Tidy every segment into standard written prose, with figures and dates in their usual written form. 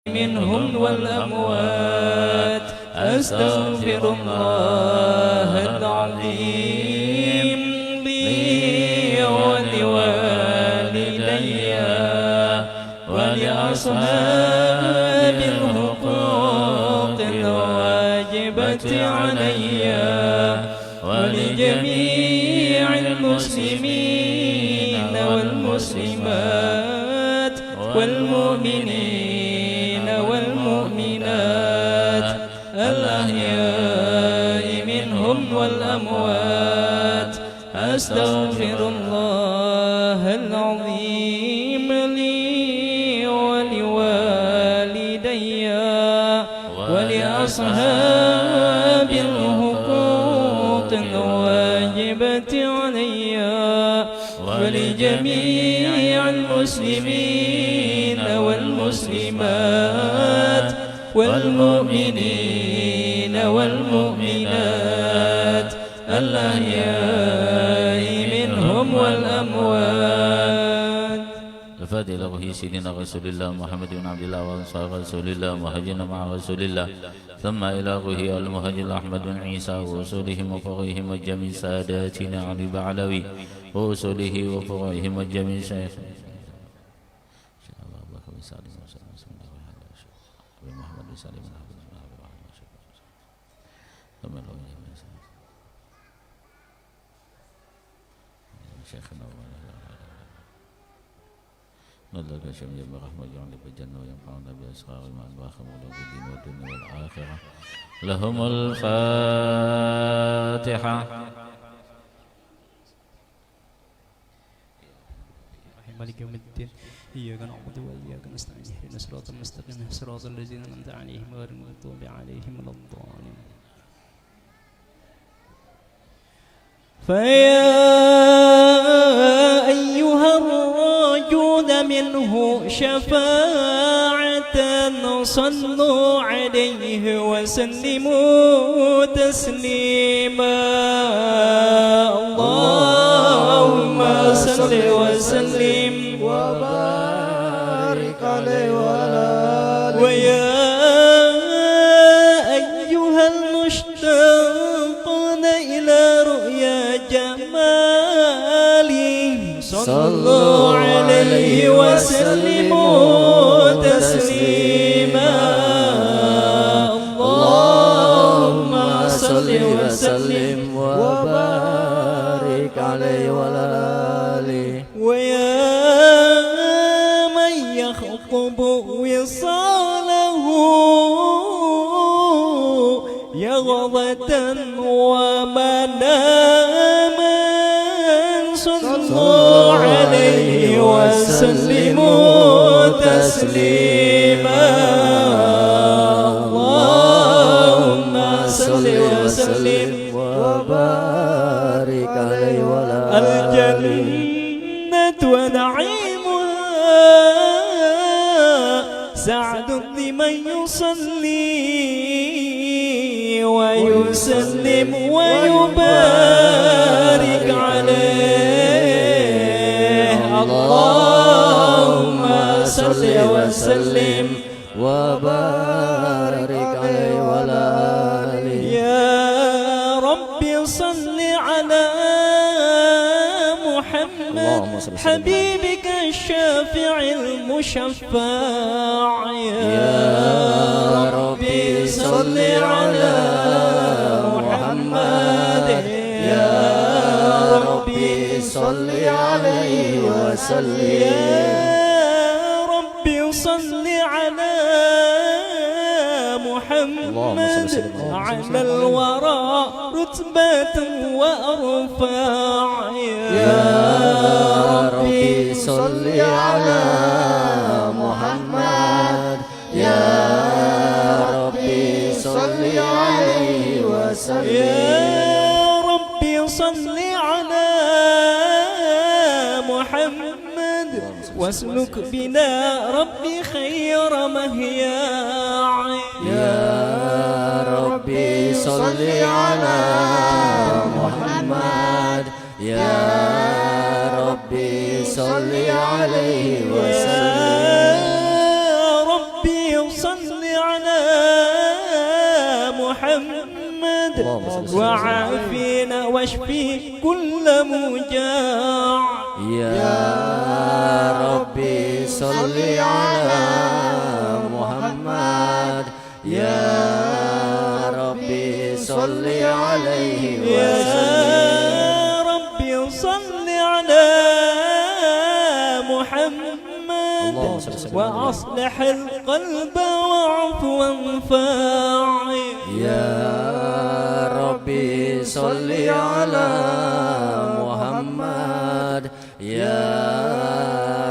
منهم والأموات أستغفر الله العظيم لي ولوالدي ولأصحاب الحقوق الواجبة علي ولجميع المسلمين والمسلمات والمؤمنين والمؤمنات الأحياء منهم والأموات أستغفر الله العظيم لي ولوالدي ولأصحاب الحقوق الواجبة علي ولجميع المسلمين والمسلمات والمؤمنين والمؤمنات الأحياء منهم والأموات. الفاتحة إلى سيدنا رسول الله محمد بن عبد الله وأنصار رسول الله وهجنا مع رسول الله ثم إلى روحه المهجر أحمد بن عيسى ورسولهم وفرعهم وجميع ساداتنا علي بعلوي ورسوله وفرعهم وجميع شيخنا نلقى شميع برحمة جعل بجنة وينفعنا بأسرار ما أنباخهم ولو بالدين والدنيا والآخرة. لهم الفاتحة. مالك يوم الدين إياك نعبد وإياك نستعين اهدنا الصراط المستقيم صراط الذين أنعمت عليهم غير المغضوب عليهم ولا الضالين. فيا أيها الراجون منه شفاعة صلوا عليه وسلموا تسليما. اللهم صل وسلم وبارك عليه وعلى آله. ويا أيها المشتاقون إلى رؤيا جماله صلوا عليه وسلموا تسليما. اللهم صل وسلم وبارك عليه وعلى آله. ويا من يخطب وصاله يغضة ومناما صلوا عليه وسلموا تسليما. اللهم صل وسلم وبارك عليه وعلى آله. الجنة ونعيمها سعد لمن يصلي ويسلم ويبارك عليه. اللهم صل وسلم وبارك عليه وعلى آله. يا رب صل على محمد حبيبك الشافع المشفع. يا ربي صل على محمد. يا ربي صل عليه وسلم. يا ربي صل على محمد على الورى رتبة وأرفع. يا ربي صل على محمد. يا ربي صل عليه وسلم. يا ربي صل على محمد واسلك بنا ربي خير مهياع. يا ربي صل على محمد. يا ربي صل عليه وسلم. يا ربي وعافينا واشفي كل مجاع يا ربي صل على محمد يا ربي صل عليه وسلم يا ربي صل على محمد وأصلح القلب واعف وانفع يا ربي صل على محمد يا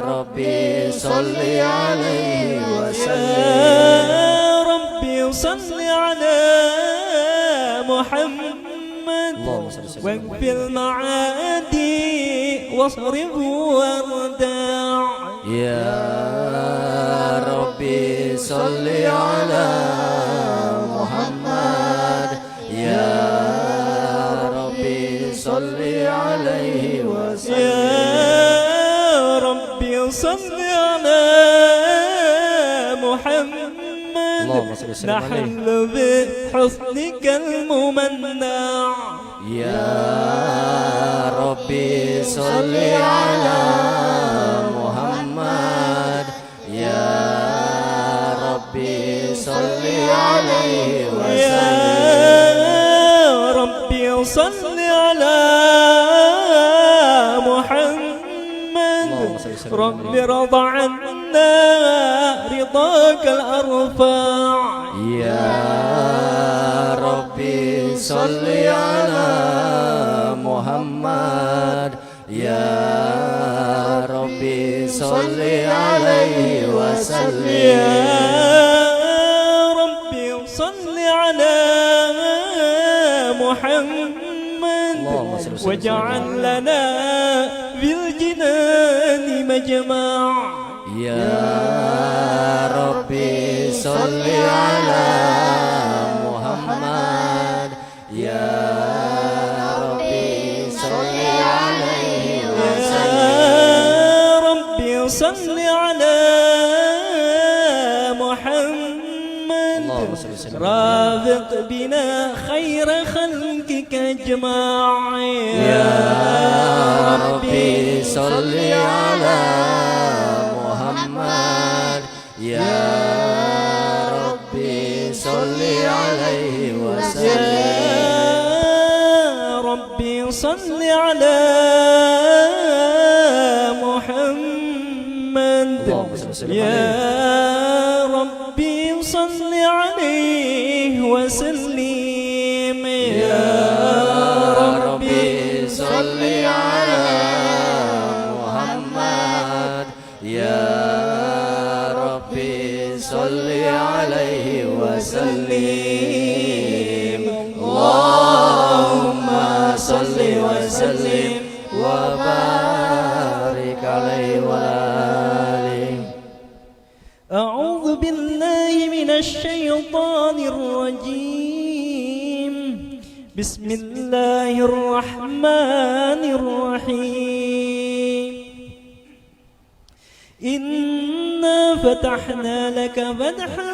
ربي صل عليه وسلم يا ربي صل على محمد واغفر معادي واصرف واردع يا ربي صل على محمد يا ربي صل عليه وسلم يا ربي صل على محمد نحل بحسنك الممنع يا ربي صل على محمد يا ربي صل عليه وسلم يا ربي صل على محمد رب رضى عنا رضاك الأرفع يا ربي صل على محمد يا ربي صل عليه وسلم يا ربي صل على محمد واجعل لنا بالجنان مجمع يا ربي صل على محمد يا ربي صل عليه وسلم يا ربي صل على محمد رافق بنا خير خلقك اجمع يا ربي صل على محمد يا ربي صل عليه وسلم يا ربي صل على محمد يا ربي صل عليه وسلم يا ربي صل على محمد يا ربي صل عليه وسلم اللهم صل وسلم وبارك عليه وعلى آله. أعوذ بالله من الشيطان الرجيم بسم الله الرحمن الرحيم إنا فتحنا لك فتحا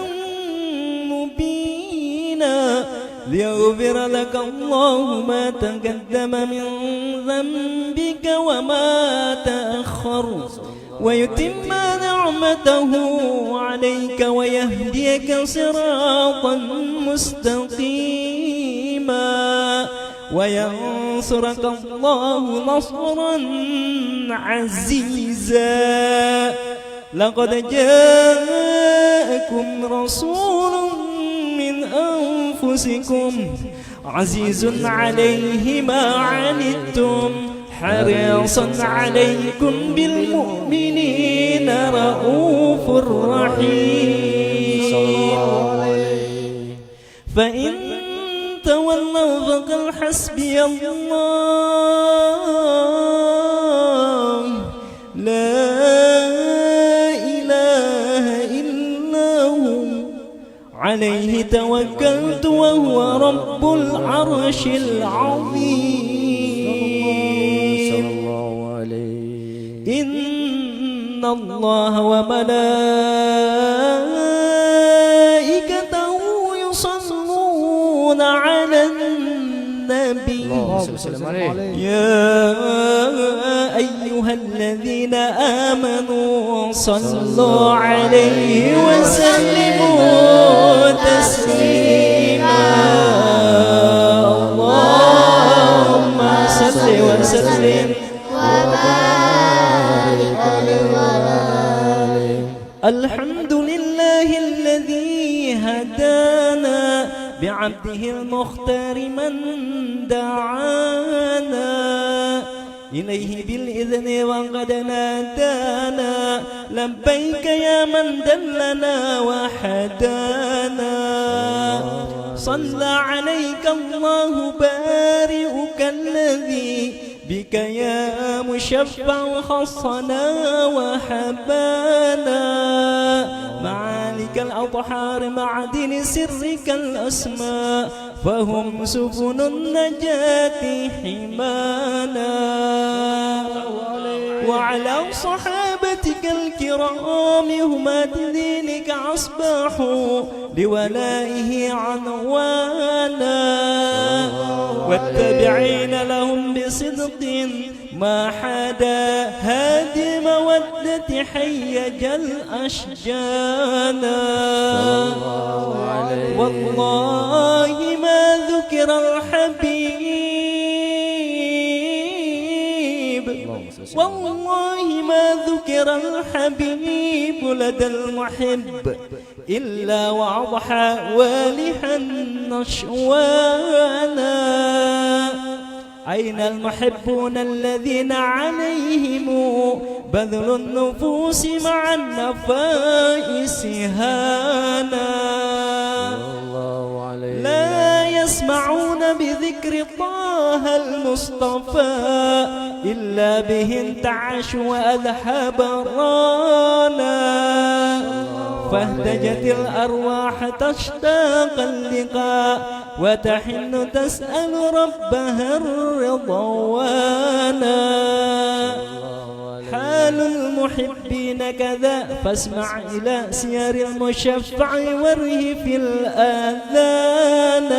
مبينا ليغفر لك الله ما تقدم من ذنبك وما تأخر ويتم نعمته عليك ويهديك صراطا مستقيما وينصرك الله نصرا عزيزا لقد جاءكم رسول من أنفسكم عزيز عليه ما عنتم حريص عليكم بالمؤمنين رؤوف رحيم فإن تولوا فقل حسبي الله لا إله إلا هو عليه توكلت وهو رب العرش العظيم إن الله وملائكته يصلون على اللهم صل وسلم عليه. يا أيها الذين آمنوا صلوا عليه وسلموا تسليما. اللهم صل وسلم وبارك عليه. الحمد لله الذي هدانا بعبده المختار من دعانا إليه بالإذن وقد نادانا. لبيك يا من دلنا وحدانا. صلى عليك الله بارئك الذي بك يا مشفع خصنا وحبانا. معالك الأطهار معدن سرك الأسماء فهم سفن النجاة حمانا. وعلى صحابتك الكرام همات دينك أصبحوا لولائه عنوانا. والتابعين لهم بصدق ما حدا هادي مودة حيج الأشجانا. والله ما ذكر الحبيب، والله ما ذكر الحبيب لدى المحب إلا وأضحى والحا نشوانا. أين المحبون الذين عليهم بذل النفوس مع النفائس هانا. لا يسمعون بذكر طه المصطفى إلا به انتعش وأذهب رانا. فاهتجت الأرواح تشتاق اللقاء وتحن تسأل ربها الرضوانا. حال المحبين كذا فاسمع إلى سير المشفع وارهف الآذان.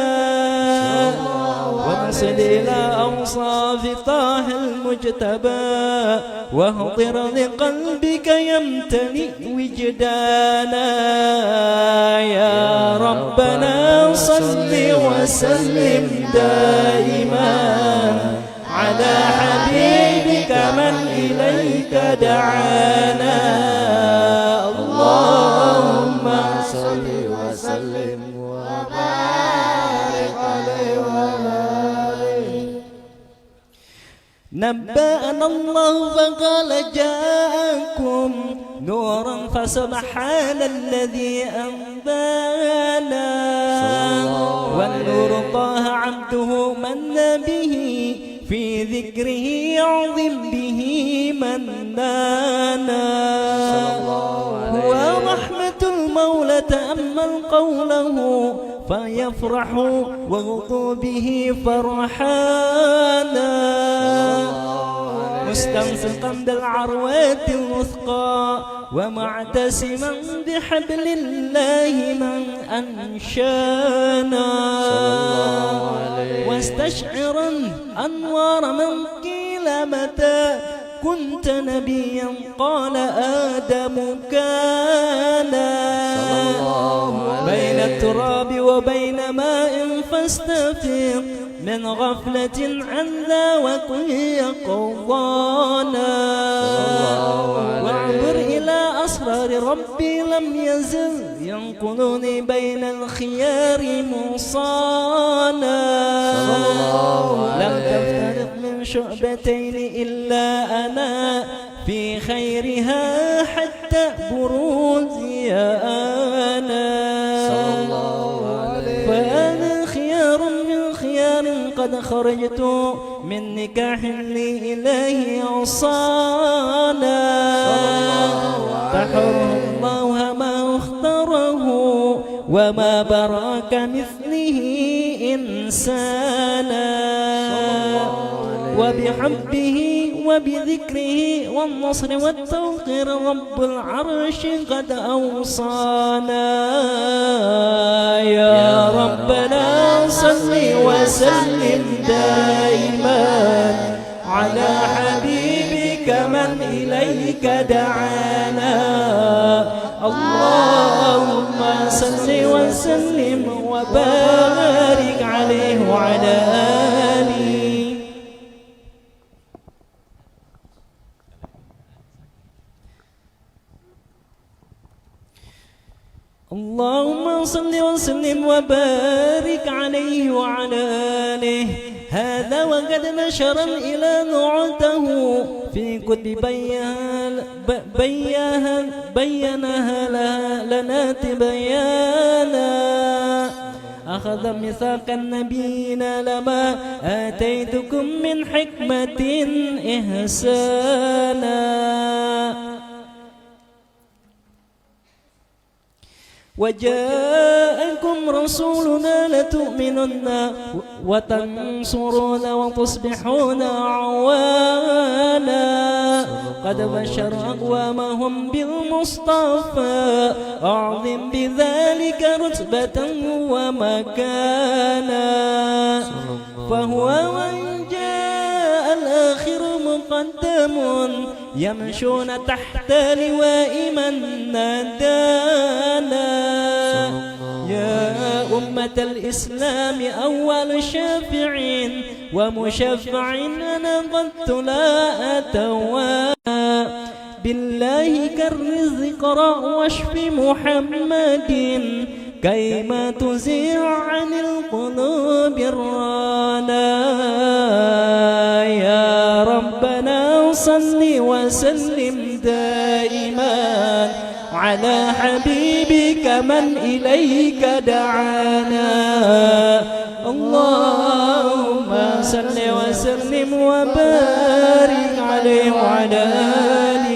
وانصد إلى أوصاف طه المجتبى واهضر لقلبك يمتلئ وجدانا. يا ربنا صل وسلم دائما على حبيبك من إليك دعانا. اللهم صل وسلم وبارك عليه وعلى آله. نبأنا الله فقال جاءكم نورا فسبحان الذي أنبانا. والنور طه عبده من به في ذكره يعظم به منانا. هو رحمة المولى تأمل قوله فيفرح وغضوا به فرحانا. مستنفقا بالعروات الوثقى ومعتسما بحبل الله من أنشانا. واستشعرا أنوار من قيل متى كنت نبيا قال آدم كان. بين التراب وبين ماء فاستفيق من غفلة عن ذا وقل يقظانا. واعبر إلى أسرار ربي لم يزل ينقلني بين الخيار موصانا. لم تفترق من شعبتين إلا أنا في خيرها حتى بروزي أنا. فأنا خيار من خيار قد خرجت من نكاح لإله عصانا. تحره الله ما اختاره وما براك مثله إنسانا. وبحبه وبذكره والنصر والتوقير رب العرش قد أوصانا. يا ربنا صل وسلم دائما على حبيبك من إليك دعانا. اللهم صل وسلم وبارك عليه وعلى آله. اللهم صل وسلم وبارك عليه وعلى آله. هذا وقد نشر الإله نعته في كتب بينها لنا تبيانا. أخذ ميثاق النبيين لما آتيتكم من حكمة إحسانا. وجاءكم رسولنا لتؤمنن وتنصرون وتصبحون عوانا. قد بشر أقوامهم بالمصطفى أعظم بذلك رتبة ومكانا. فهو من جاء الآخر مقدم يمشون تحت لواء من نادانا. يا أمة الإسلام أول شافع ومشفع أنا قد لا أتوانا. بالله كرز اقرأ واشف محمد كيما تزيع عن القلوب الرانا. يا ربنا صل وسلم دائما على حبيبك من إليك دعانا. اللهم صل وسلم وبارك عليه وعلى آله.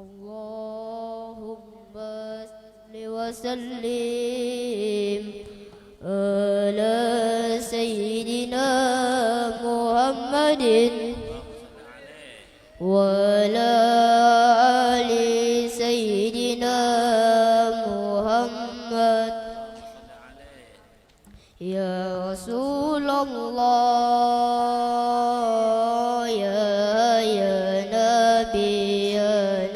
اللهم صل وسلم على سيدنا محمد وعلى آل سيدنا محمد. يا رسول الله يا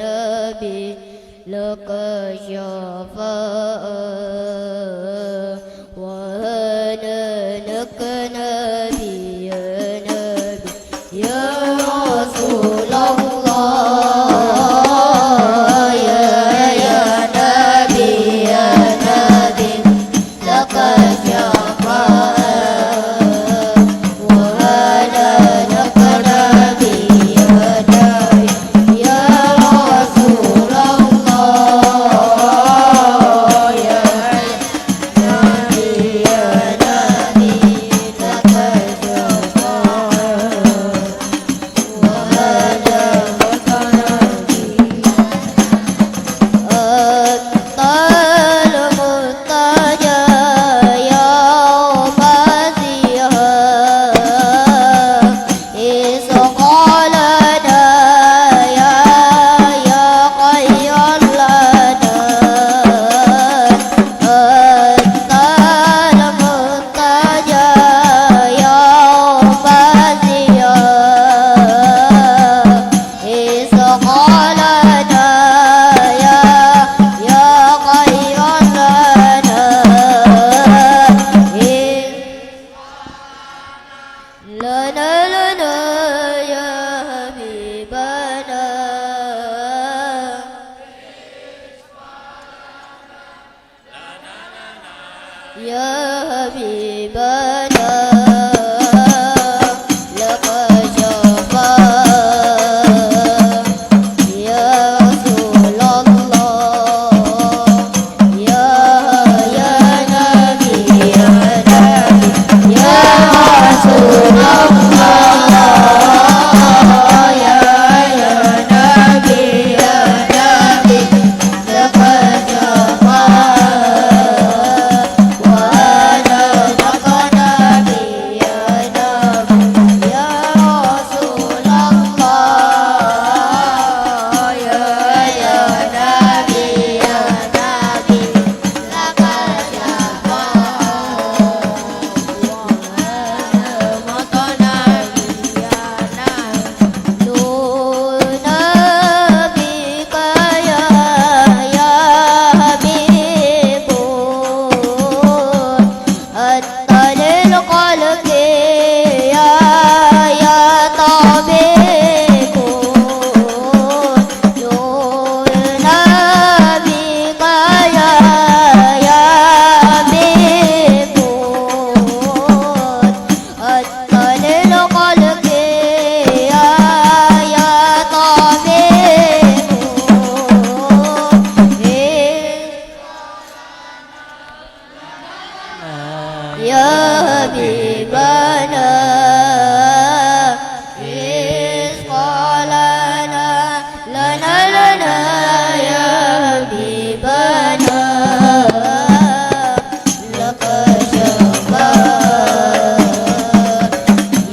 نبي لك شفاء وأنا لك نبي يا رسول الله يا نبي لك شفاء وأنا لك نبي يا رسول الله يا نبي لك شفاء ya habibana isqalana lana lana ya habibana laka syafaat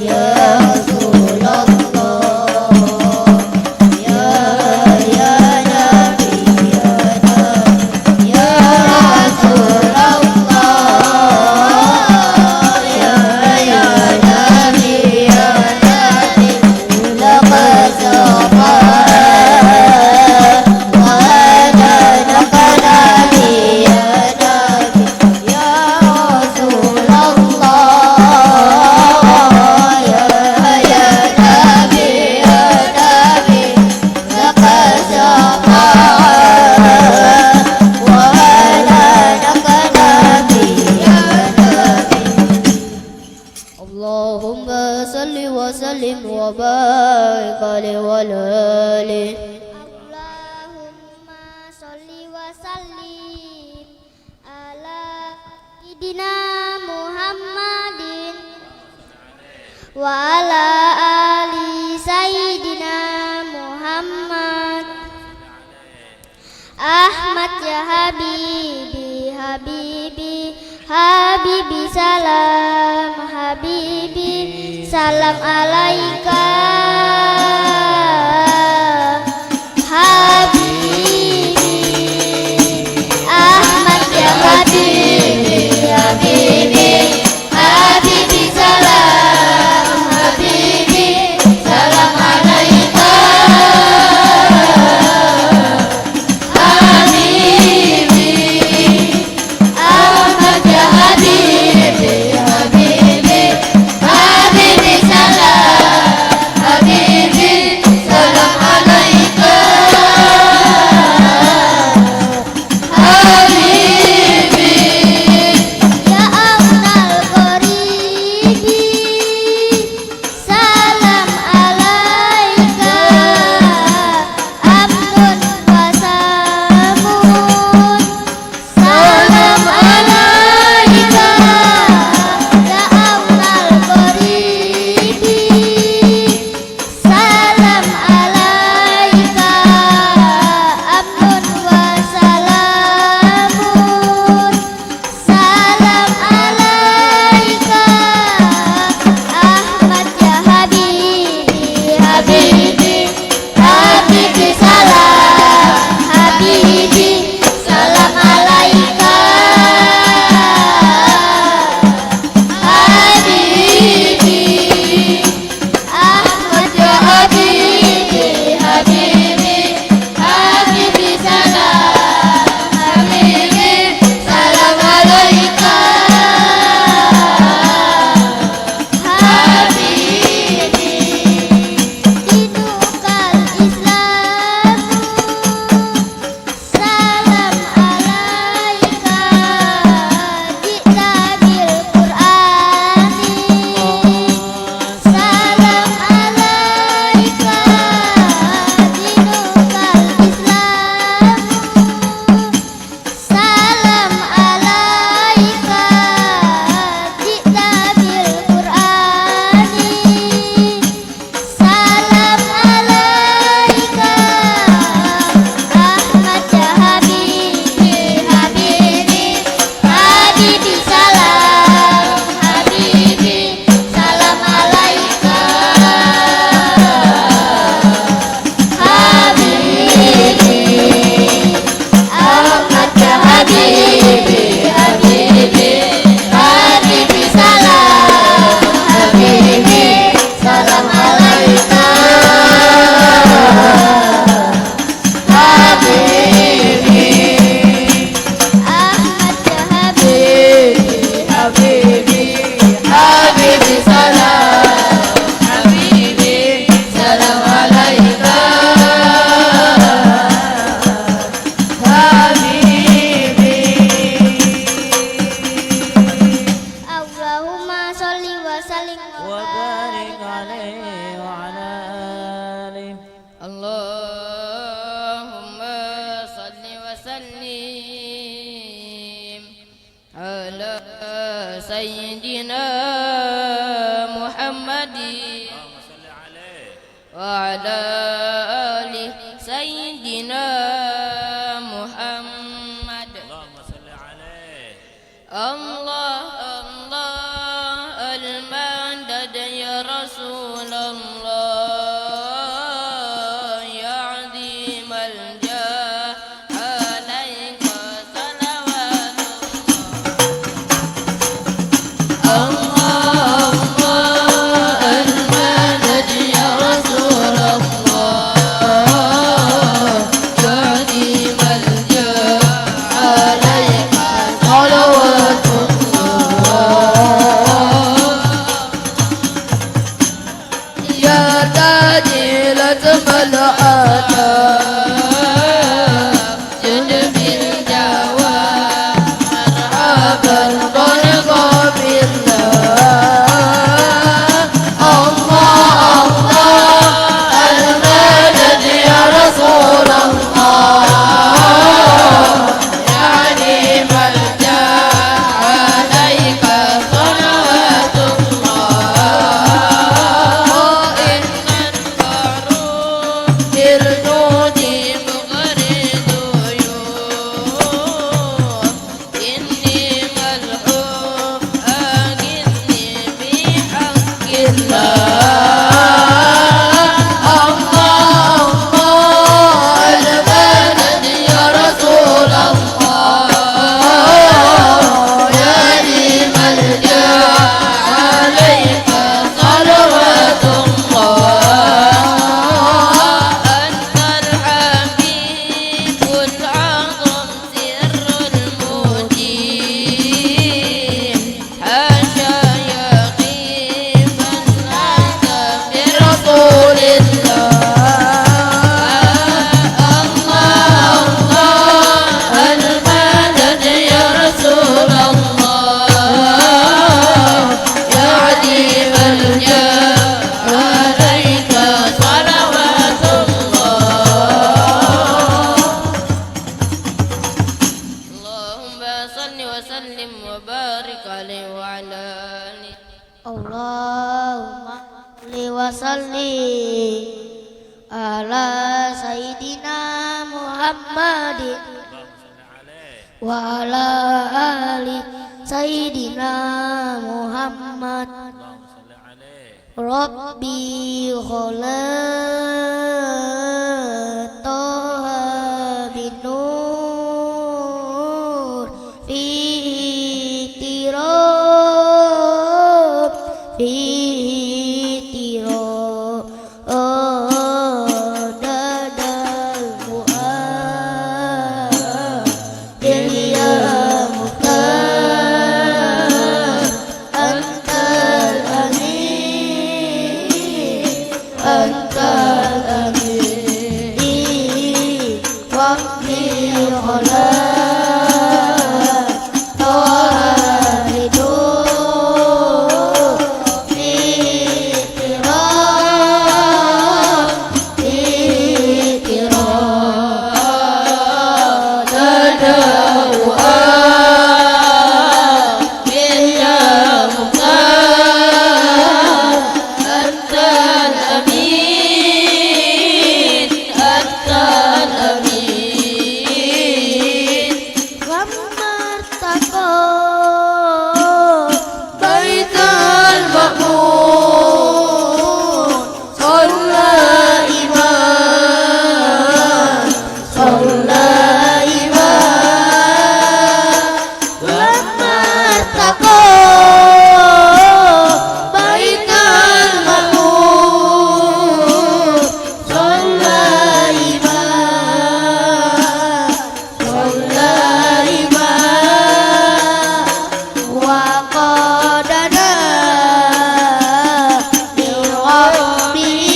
ya Rasulullah ya Nabi ya Rasulullah ya Nabi laka syafaat wa adanaka nabi ya Nabi ya Rasulullah ya Nabi laka syafaat wa adanaka nabi ya Nabi. Allahumma salli wa sallim wa barik alaihi wa ala alihi. Allahumma sholli wa sallim ala sayyidina Muhammadin wa ala ali sayyidina Muhammad. Ahmad ya habibi habibi habibi salam habibi salam alaika habibi Ahmad ya habibi habibi habibi salam habibi salam alaika habibi Ahmad ya habibi habibi habibi salam habibi salam alaika habibi ya afnal qaribi salam alaika amnun wa samun salam alaika ya afnal qaribi salam alaika amnun wa salamun سيدنا محمد وعلى آل سيدنا محمد الله الله المدد يا رسول الله يا عظيم الجاه عليك صلوات الله الله المدد يا رسول الله يا عظيم الجاه عليك صلوات يا تاجيلة ملعاتا جنب الجواب مرحبا طرقا بالله الله الله المدد يا رسول الله يا عليم الجاه عليك صلوات الله إن المعروف بالجود مغرد عيون إني ملعوب أغثني بحق الله الله المدد يا رسول الله يا عليم الجاه عليك صلوات الله أنت الحبيب العظم سر المجيب حاشا يغيب أنت برسول الله الله المدد يا رسول الله يا عظيم الجاه عليك صلوات الله اللهم صل وسلم وبارك عليه وعلى آله اللهم صل وسلم على سيدنا محمد وعلى آل سيدنا محمد ربي خلق طه بالنور فيه تراب داد الفؤاد يا مختار أنت الأمين أنت الأمين ربي خلق طه بالنور فيه تراب داد الفؤاد يا مختار أنت الأمين أنت الأمين لما ارتقى بيت المأمون صلى إمام لما ارتقى بيت المأمون صلى إمام وقادنا لربه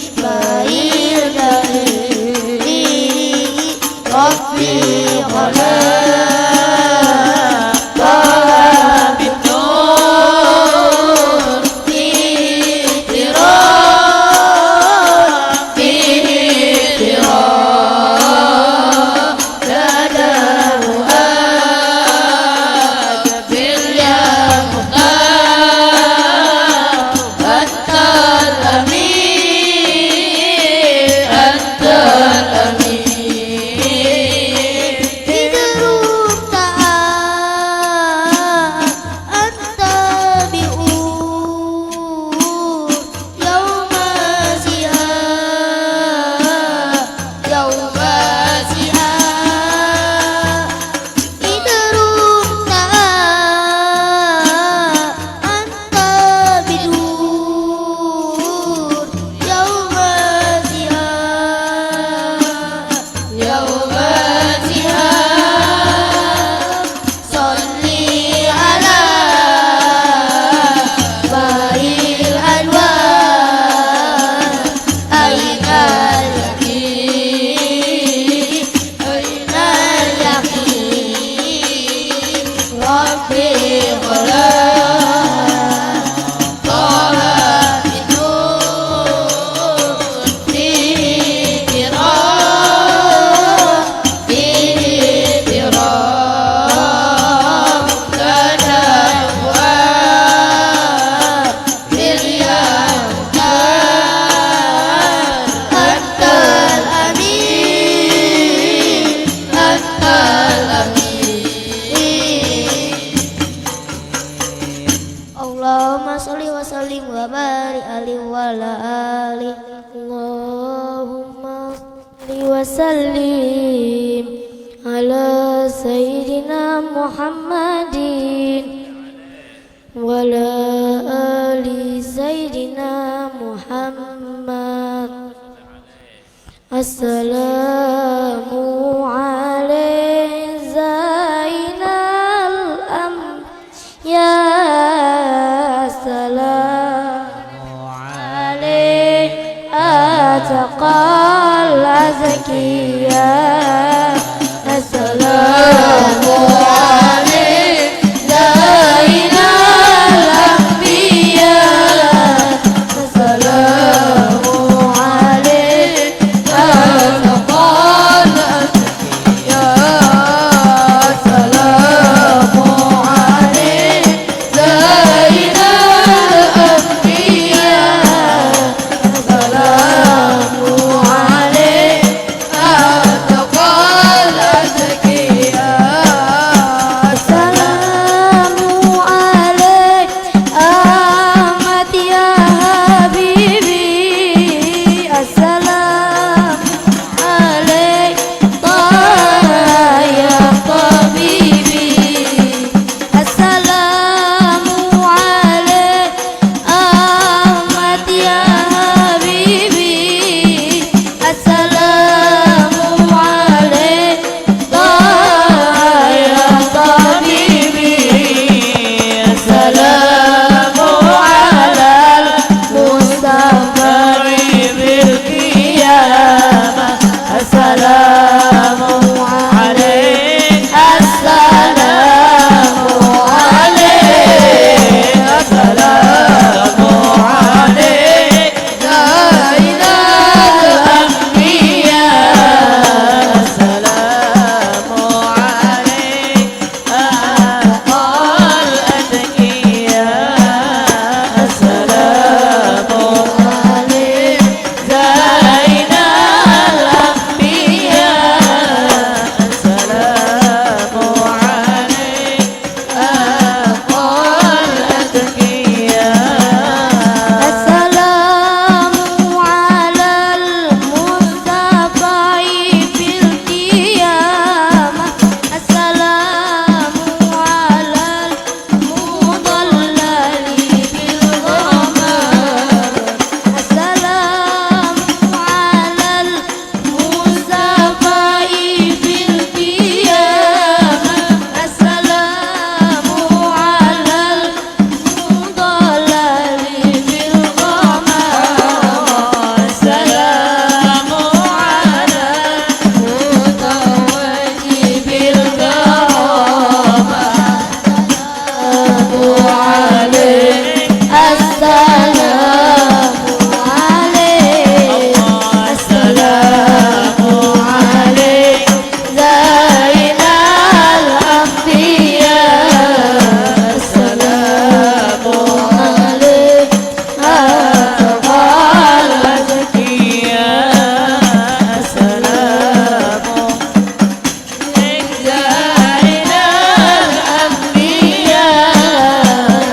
baik dari Rabbi khalaq binur fihi وسلم على سيدنا محمد وعلى آل سيدنا محمد. السلام عليك زين الأنبياء السلام عليك أتقى الأزكياء السلام عليك زين الأنبياء السلام عليك أتقى الأزكياء السلام عليك زين الأنبياء السلام عليك أتقى الأزكياء السلام عليك أحمد يا حبيبي السلام عليك طه يا طبيبي السلام عليك أحمد يا حبيبي السلام عليك طه يا طبيبي السلام على المصطفى بالقيامة السلام عليك السلام عليك السلام عليك زين الأنبياء السلام عليك أتقى الأتقياء السلام عليك زين الأنبياء السلام عليك أتقى الأتقياء السلام على المصطفى في القيامة السلام على المضلل بالغمام السلام على المصطفى في القيامة السلام على المضلل بالغمام السلام على المتوج بالكرامة عليك السلام عليك السلام عليك زين الأنبياء السلام عليك أتقى الأزكياء السلام عليك زين الأنبياء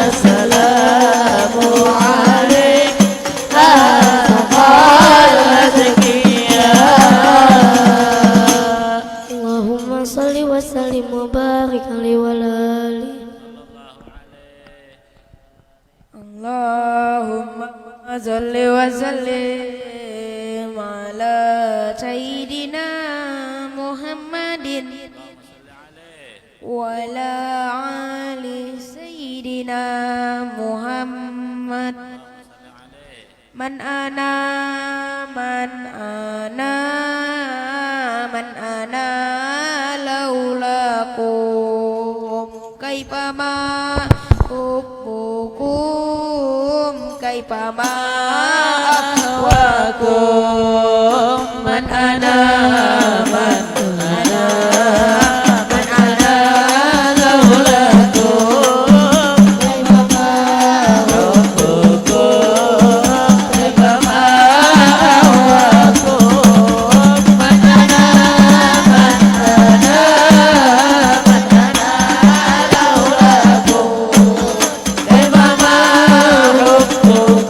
السلام عليك أتقى الأزكياء. اللهم صل وسلم وبارك عليه وعلى آله. اللهم صل وسلم على سيدنا محمد وعلى آل سيدنا محمد. من أنا لولاكم كيفما حبكم كيفما أهواكم. من أنا لولاكم كيفما حبكم كيفما أهواكم. من أنا لولاكم كيفما حبكم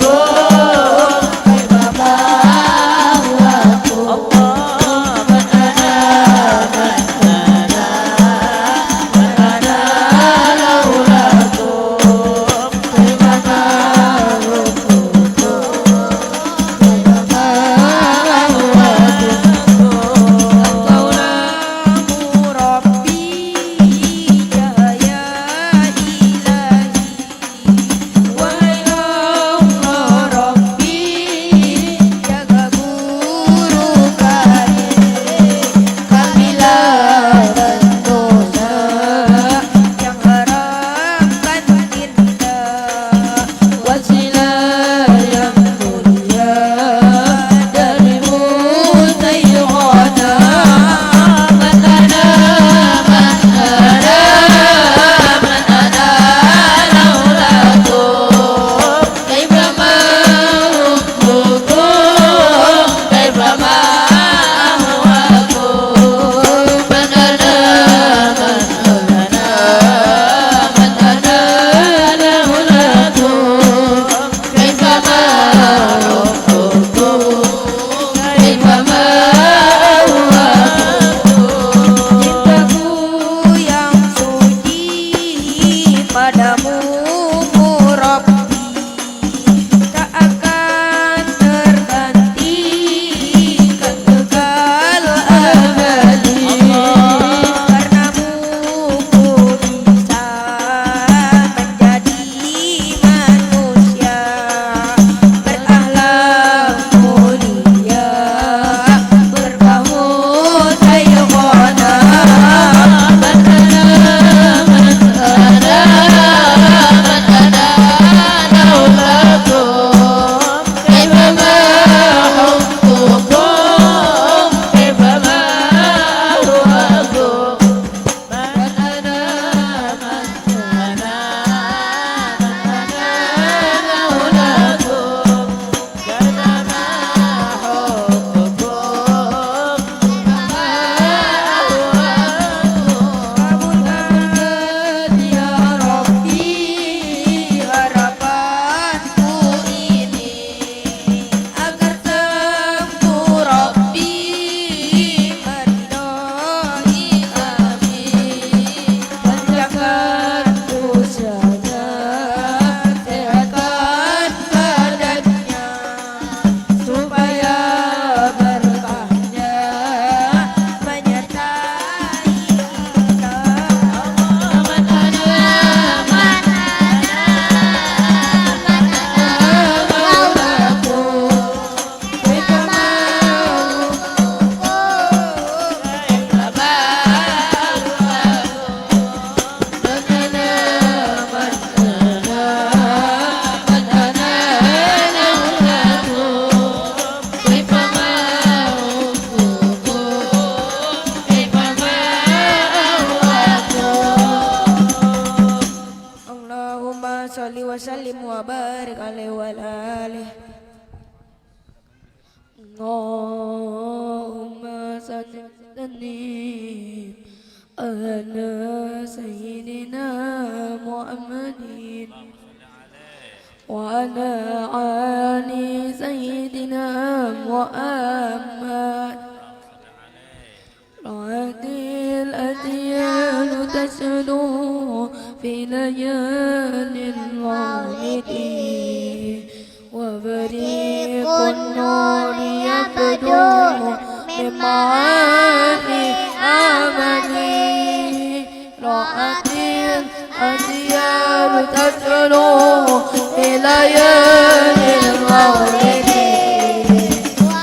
من معاني أملي رأت الأديار تسلو بليالي المولد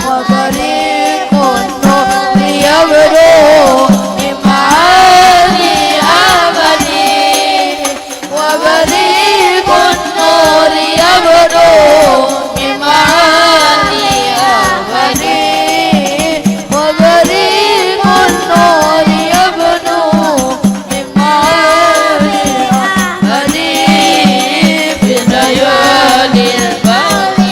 وبريق النور يبدو من معاني أملي وبريق النور يبدو من معاني أملي وبريق النور يبدو من معاني أملي في ليالي البرد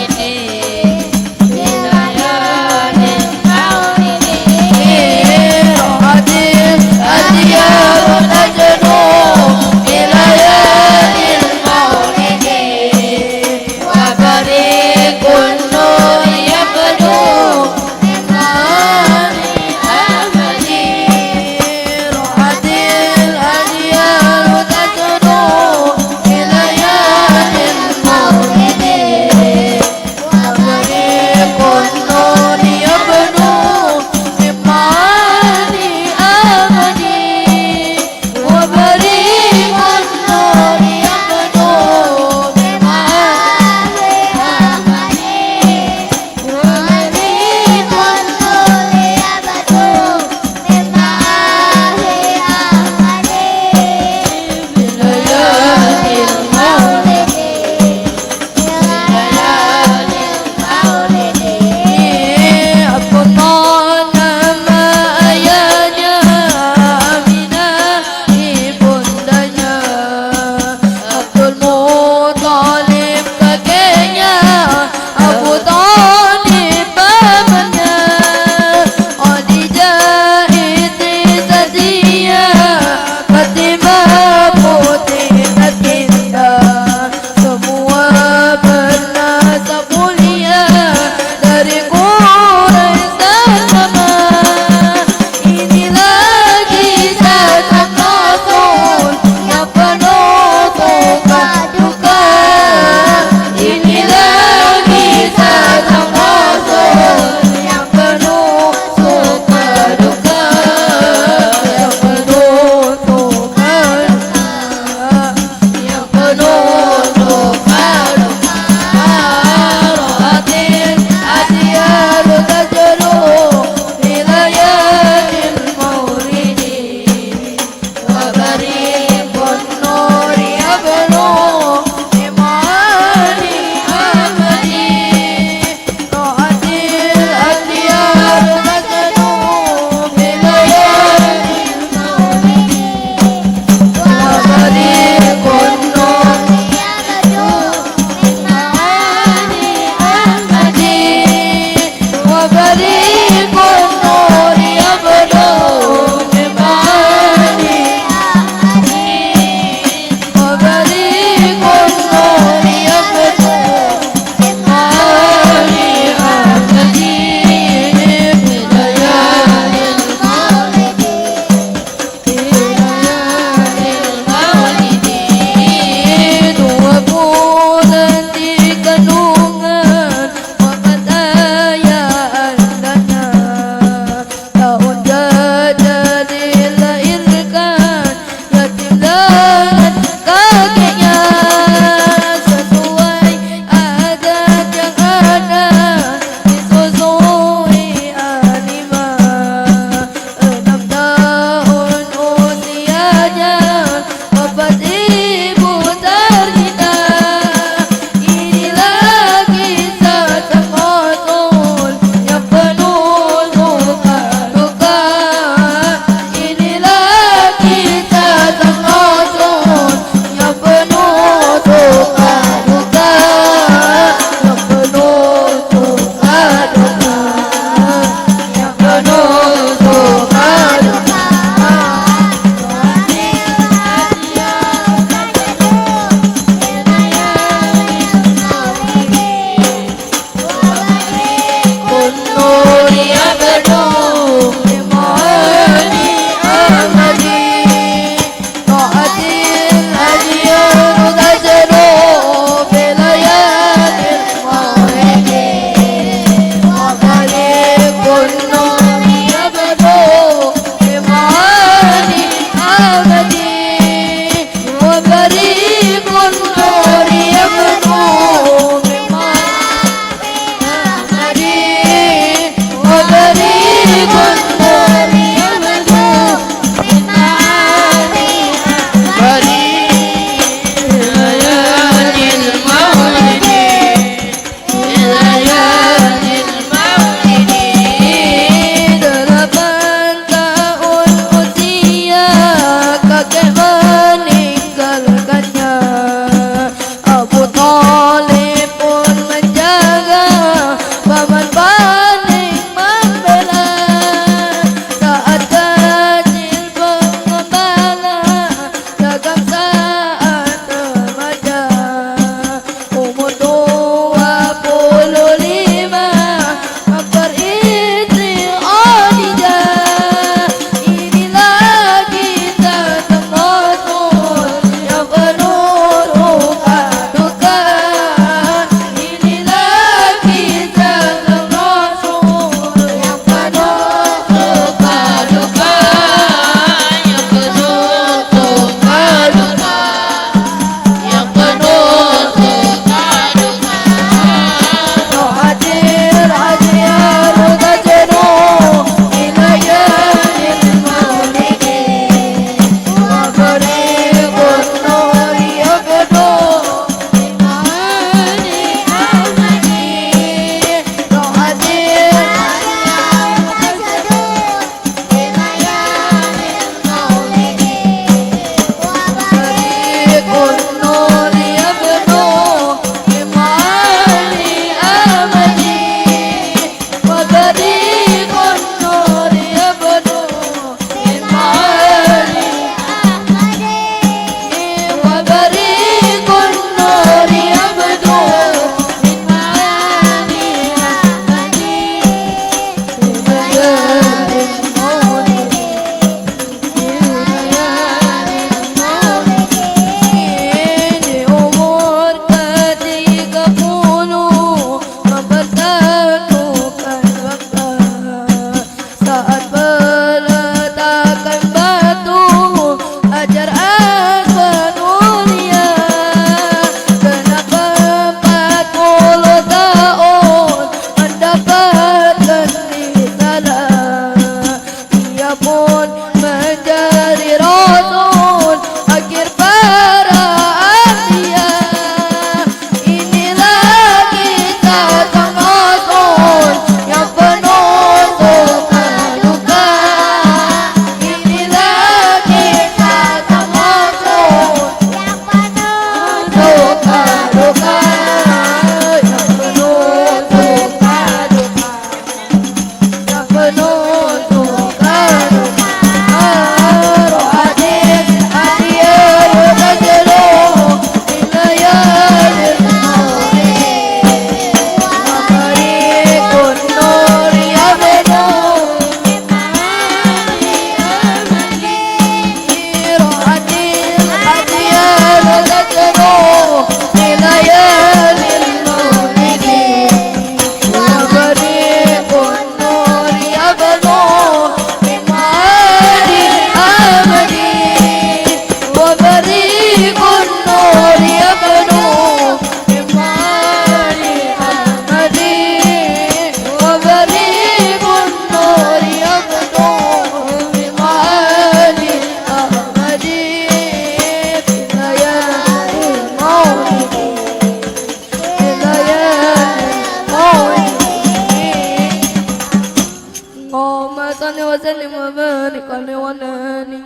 اللهم صل وسلم وبارك عليه وعلى آله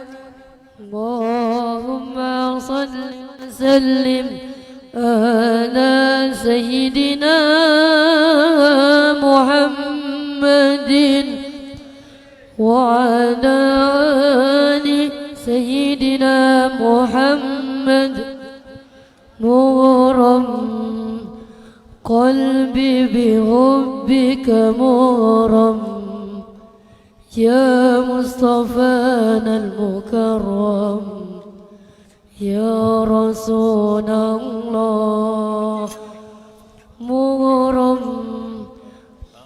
اللهم صل وسلم على سيدنا محمد وعلى آل سيدنا محمد نورا قلبي بحبك مغرم يا مصطفانا المكرم يا رسول الله مغرم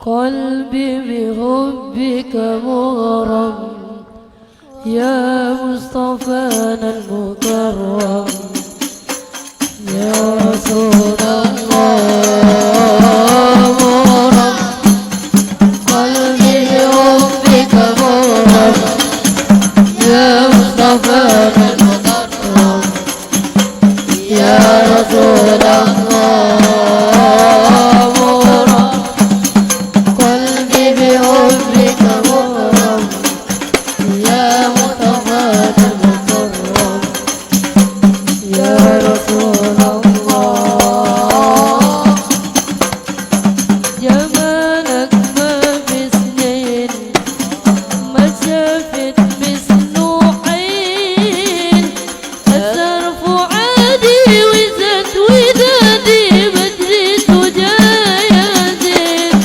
قلبي بحبك مغرم يا مصطفانا المكرم يا رسول الله مغرم قلبي بحبك مغرم يا مصطفانا المكرم يا رسول الله مغرم قلبي بحبك مغرم يا مصطفانا المكرم يا رسول الله جمالك ما بسنين ما شافت بسنوحين أثر فؤادي وزاد ودادي بدري تجايا زين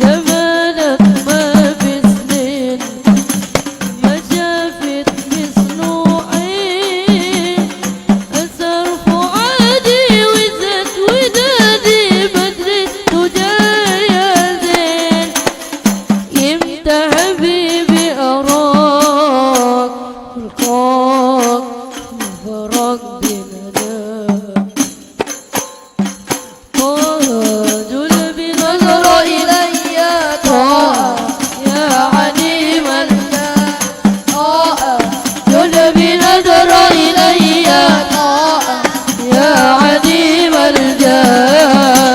جمالك ما بسنين ما شافت بسنوحين أثر فؤادي وزاد ودادي بدري تجايا زين امتى حبيبي أراك ألقاك الفراق بنداك طه جل بنظر إلي طه يا عليم الجاه طه جل بنظر إلي طه يا عليم الجاه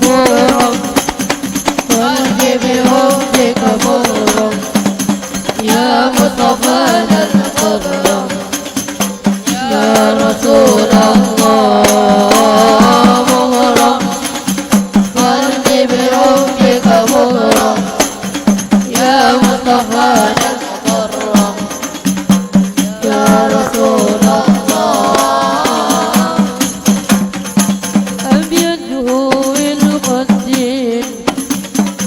مغرم قلبي بحبك مغرم يا مصطفانا المكرم يا رسول الله مغرم قلبي بحبك مغرم يا مصطفانا المكرم يا رسول الله أبيضه القدير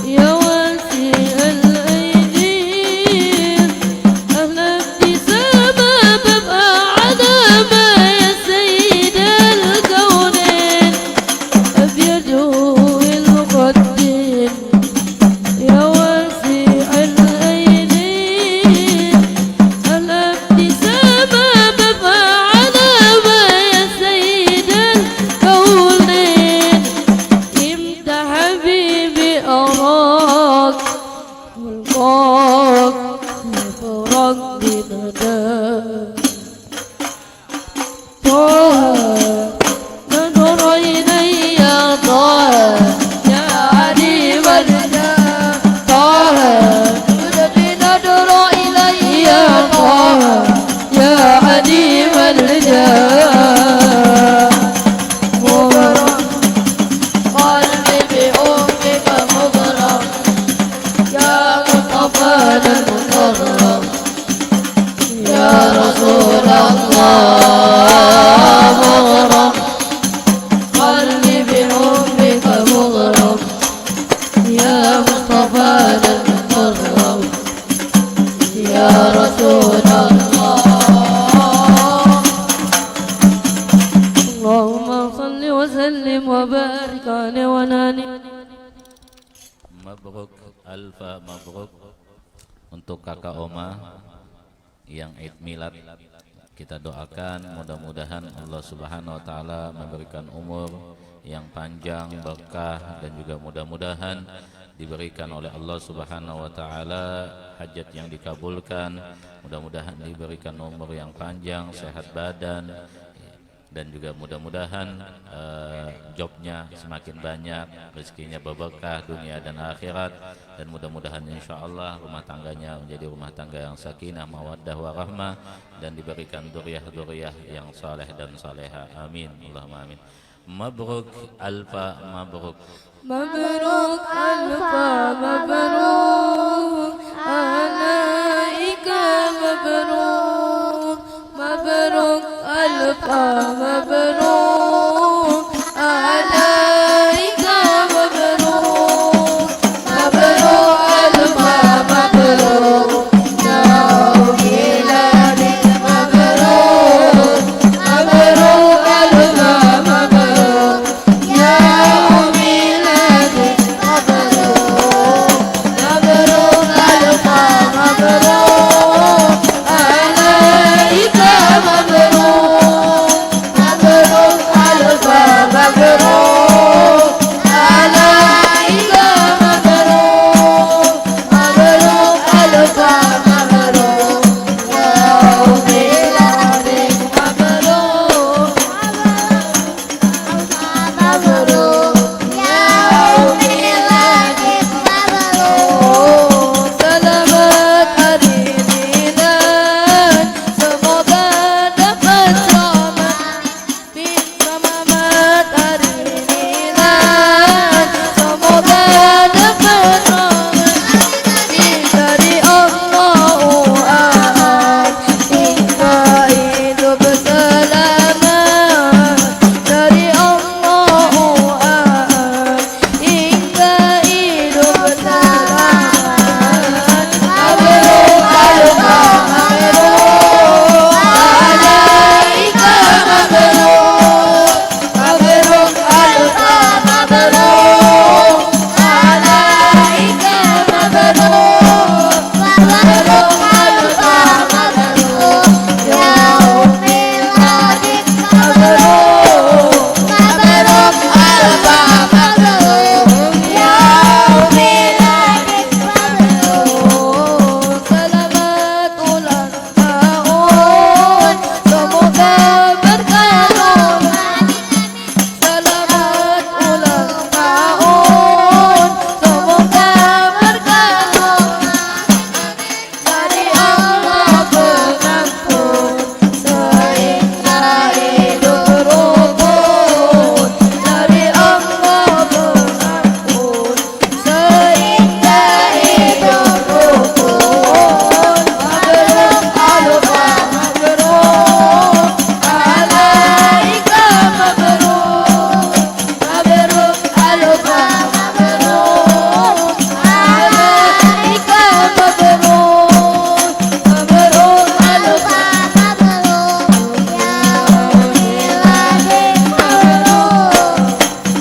يا واسع الأيدين أهلا ابتسامة ببقى علامة يا سيد الكونين أبيضه القدير يا واسع الأيدين أهلا ابتسامة ببقى علامة يا سيد الكونين امتى حبيبي أراك والقاك الفراق بنداك طه نظر إلي طه يا عليم الجاه طه جل نظر إلي طه يا عليم الجاه مغرم قلبي بحبك مغرم يا مصطفانا المكرم يا رسول الله مغرم قلبي بحبك مغرم يا مصطفانا المكرم يا رسول الله اللهم صل وسلم وبارك عليه وعلى آله Mabruk, alfa mabruk untuk kakak Oma yang Id Milad. Kita doakan mudah-mudahan Allah Subhanahu wa taala memberikan umur yang panjang, berkah, dan juga mudah-mudahan diberikan oleh Allah Subhanahu wa taala hajat yang dikabulkan. Mudah-mudahan diberikan umur yang panjang, sehat badan, dan juga mudah-mudahan jobnya semakin banyak, rezekinya berberkah dunia dan akhirat, dan mudah-mudahan insyaallah rumah tangganya menjadi rumah tangga yang sakinah, mawaddah, warahmah, dan diberikan dzurriyyah yang saleh dan saleha. Amin, Allahumma amin. Mabruk alfa mabruk. مبروك ألف مبروك عليك مبروك مبروك ألف مبروك عليك مبروك مبروك ألف مبروك يوم ميلادك مبروك مبروك ألف مبروك يوم ميلادك مبروك مبروك ألف مبروك عليك مبروك مبروك ألف مبروك عليك مبروك مبروك ألف مبروك يوم ميلادك مبروك مبروك يوم ميلادك مبروك selamat hari milad, semoga dapat selamat. Selamat hari milad, semoga dapat selamat dari Allah hingga hidup selamat, dari Allah hingga hidup selamat. Mabruk alfa mabruk alaika mabruk mabruk alfa mabruk alaika mabruk mabruk alfa mabruk yaum miladik mabruk mabruk alfa mabruk yaum miladik mabruk. Selamat ulang tahun, semoga berkah rohani. Selamat ulang tahun, semoga berkah rohani dari Allah pengampun, sehingga hidup rukun. Dari Allah pengampun, sehingga hidup rukun. Mabruk alfa mabruk alaika mabruk mabruk alfa mabruk alaika mabruk mabruk alfa mabruk yaum miladik mabruk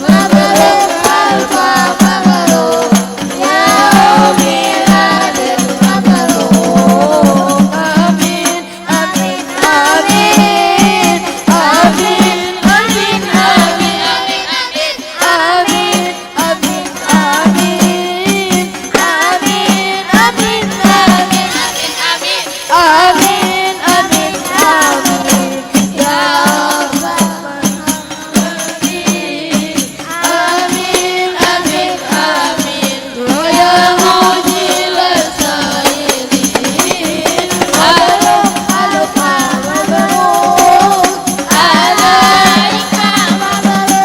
mabruk alfa mabruk yaum miladik mabruk. Amin amin amin amin amin amin amin amin amin amin amin amin amin amin ya Rabbal alamin. Amin amin amin ya mujib as-sa'ilin. Mabruk alfa mabruk alaika mabruk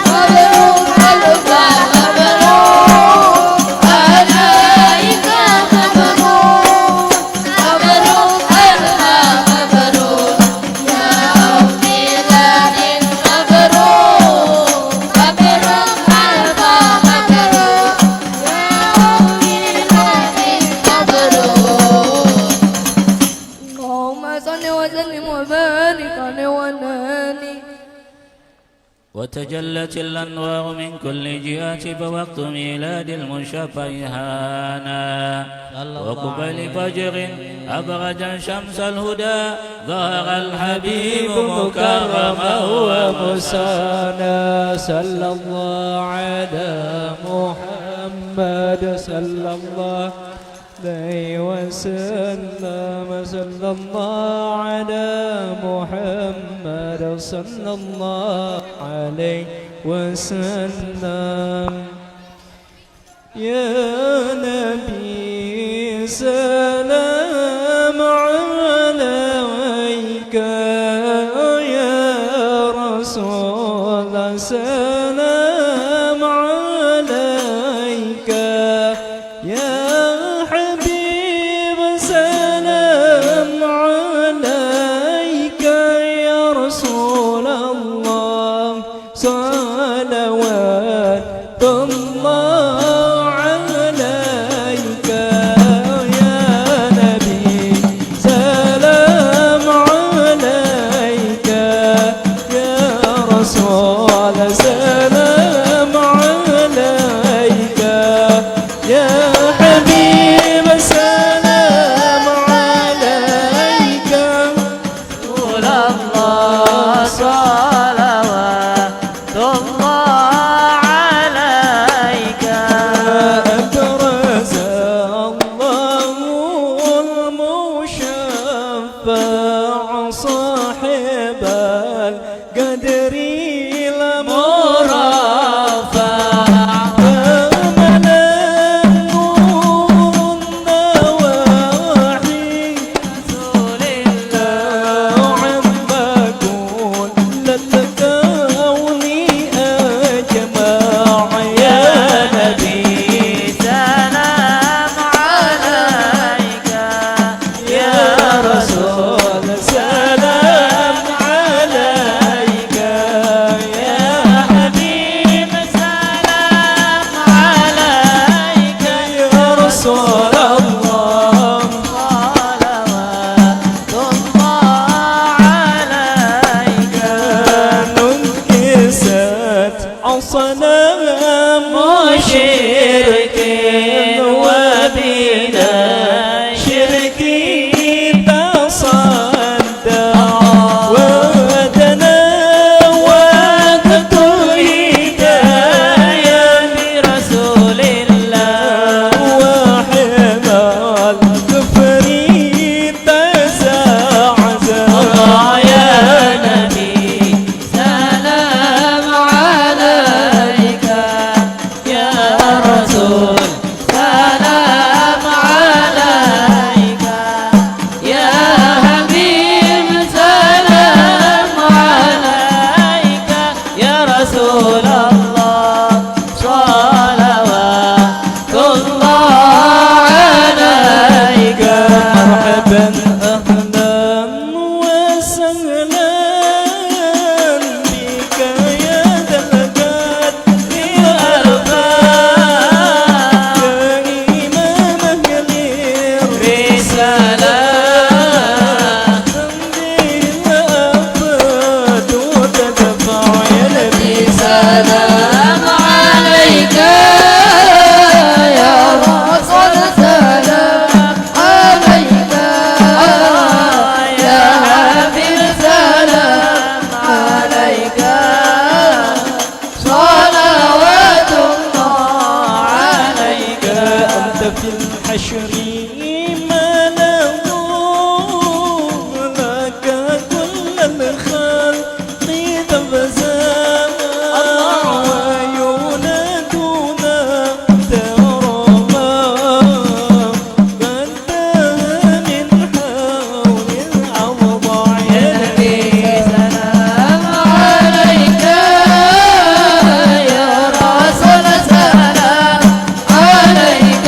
mabruk alfa mabruk alaika mabruk mabruk alfa mabruk yaum miladik mabruk mabruk alfa mabruk yaum miladik mabruk. Allahumma salli wa sallim wa barik alaihi wa nani. وتجلت الأنوار من كل جهة فوقت ميلاد المشفع هانا وقبل فجر أبرج شمس الهدى ظهر الحبيب مكرما ومسانا صلى الله على محمد صلى الله عليه وسلم صلى الله على محمد صلى الله عليه وسلم يا نبي سلام عليك يا رسول سلام عليك يا حبيب سلام عليك يا رسول الله صلوات الله عليك يا نبي سلام عليك يا رسول سلام عليك يا حبيب سلام عليك رسول الله صلوات الله عليك أبرز الله المشفع صاحب القدر المرفع فمن النور النواحي رسول الله عم كل الكون أجمع يا نبي سلام عليك يا رسول سلام عليك يا حبيب سلام عليك يا رسول الله صلوات الله عليك ننكست عصنا مشرك وبنا شركي تصدع ودنا وقت الهداية برسول الله وحمى الكفر تزعزع يا نبي سلام عليك يا رسول سلام عليك يا حبيب سلام عليك يا رسول الله صلوات الله عليك مرحبا أهلا وسهلا بك يا ذا القدر الأرفع يا إمام أهل رسالة الأفات وتدفع يا نبي سلام عليك يا رسول سلام عليك يا حبيب سلام عليك صلوات الله عليك أنت في الحشر ما له لك كل الخلق تبزع ويولدنا ترى قد من حول الأوضاع يا نبي سلام عليك يا رسول سلام عليك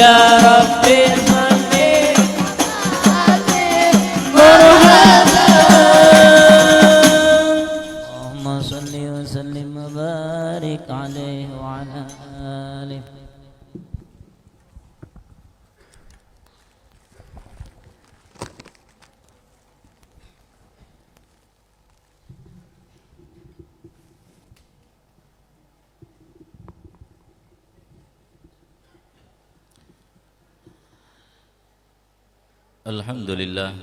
يا ربي صلي اللهم صل وسلم وبارك عليه وعلى آله. Alhamdulillah.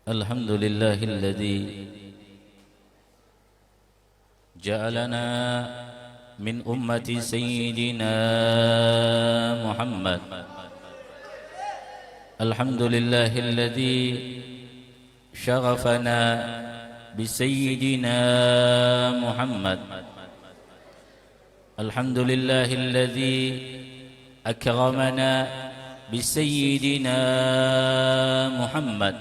Alhamdulillahilladzi ja'alana min ummati sayyidina Muhammad. Alhamdulillahilladzi syarafana bi sayyidina Muhammad. Alhamdulillahilladzi akramana bi sayyidina Muhammad.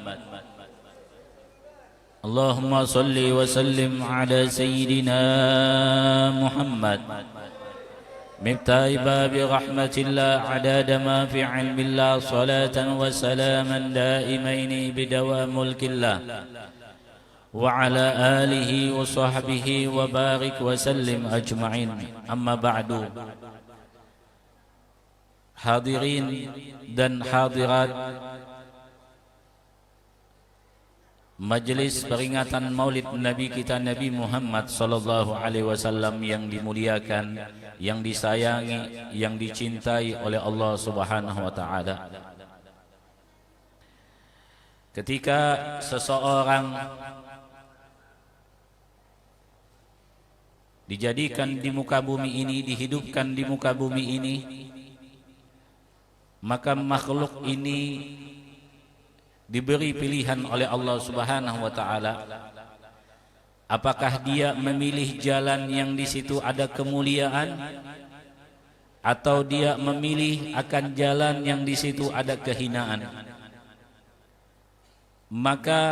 Allahumma salli wa sallim ala sayyidina Muhammad miftahi babi rahmatillah adada ma fi ilmillah salatan wa salaman daimaini bidawa mulkillah wa ala alihi wa sahbihi wa barik wa sallim ajma'in. Amma ba'du. Hadirin dan hadirat Majelis peringatan Maulid Nabi kita Nabi Muhammad sallallahu alaihi wasallam yang dimuliakan, yang disayangi, yang dicintai oleh Allah Subhanahu wa taala. Ketika seseorang dijadikan di muka bumi ini, dihidupkan di muka bumi ini, maka makhluk ini diberi pilihan oleh Allah Subhanahu wa taala. Apakah dia memilih jalan yang di situ ada kemuliaan, atau dia memilih akan jalan yang di situ ada kehinaan? Maka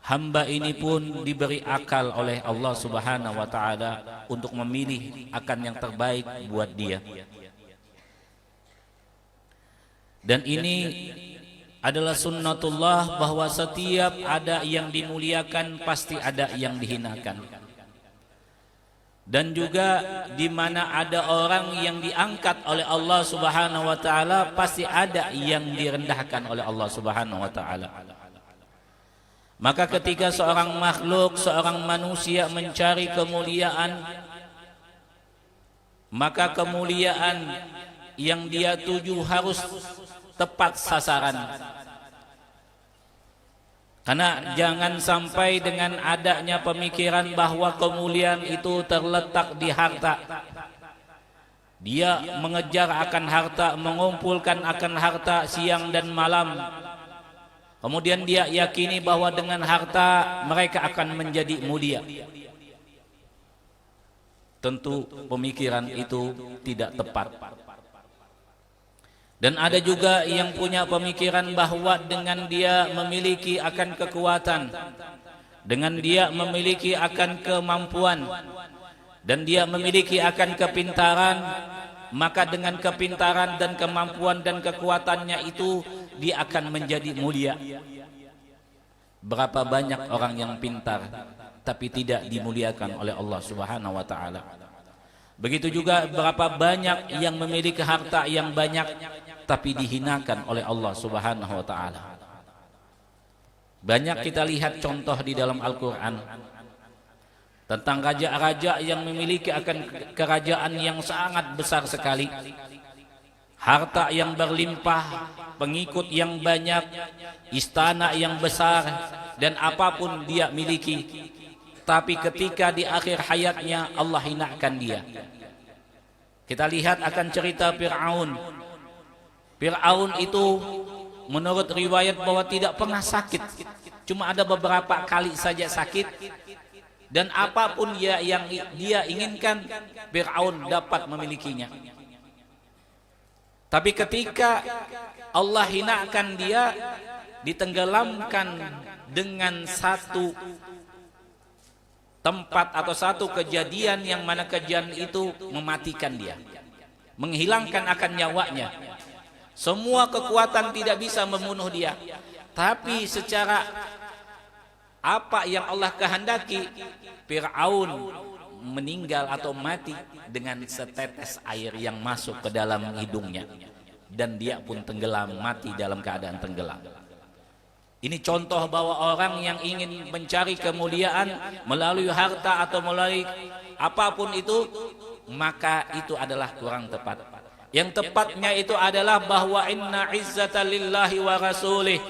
hamba ini pun diberi akal oleh Allah Subhanahu wa taala untuk memilih akan yang terbaik buat dia. Dan ini adalah sunnatullah, bahwa setiap ada yang dimuliakan pasti ada yang dihinakan. Dan juga di mana ada orang yang diangkat oleh Allah Subhanahu wa taala pasti ada yang direndahkan oleh Allah Subhanahu wa taala. Maka ketika seorang makhluk, seorang manusia mencari kemuliaan, maka kemuliaan yang dia tuju harus tepat sasaran. Karena jangan sampai dengan adanya pemikiran bahwa kemuliaan itu terletak di harta, dia mengejar akan harta, mengumpulkan akan harta siang dan malam, kemudian dia yakini bahwa dengan harta mereka akan menjadi mulia. Tentu pemikiran itu tidak tepat. Dan ada juga yang punya pemikiran bahwa dengan dia memiliki akan kekuatan, dengan dia memiliki akan kemampuan, dan dia memiliki akan kepintaran, maka dengan kepintaran dan kemampuan dan kekuatannya itu dia akan menjadi mulia. Berapa banyak orang yang pintar tapi tidak dimuliakan oleh Allah Subhanahu wa taala. Begitu juga berapa banyak yang memiliki harta yang banyak tapi dihinakan oleh Allah Subhanahu wa taala. Banyak kita lihat contoh di dalam Al-Qur'an tentang raja-raja yang memiliki akan kerajaan yang sangat besar sekali, harta yang berlimpah, pengikut yang banyak, istana yang besar, dan apapun dia miliki. Tapi ketika di akhir hayatnya Allah hinakan dia. Kita lihat akan cerita Fir'aun. Fir'aun itu menurut riwayat bahwa tidak pernah sakit, cuma ada beberapa kali saja sakit, dan apapun yang dia inginkan Fir'aun dapat memilikinya. Tapi ketika Allah hinakan dia, ditenggelamkan dengan satu tempat atau satu kejadian yang mana kejadian itu mematikan dia. menghilangkan akan nyawanya. Semua kekuatan tidak bisa membunuh dia, tapi secara apa yang Allah kehendaki, Fir'aun meninggal atau mati dengan setetes air yang masuk ke dalam hidungnya, dan dia pun tenggelam, mati dalam keadaan tenggelam. Ini contoh bahwa orang yang ingin mencari kemuliaan melalui harta atau melalui apapun itu, maka itu adalah kurang tepat. Yang tepatnya itu adalah bahwa inna izzata lillahi wa rasulih,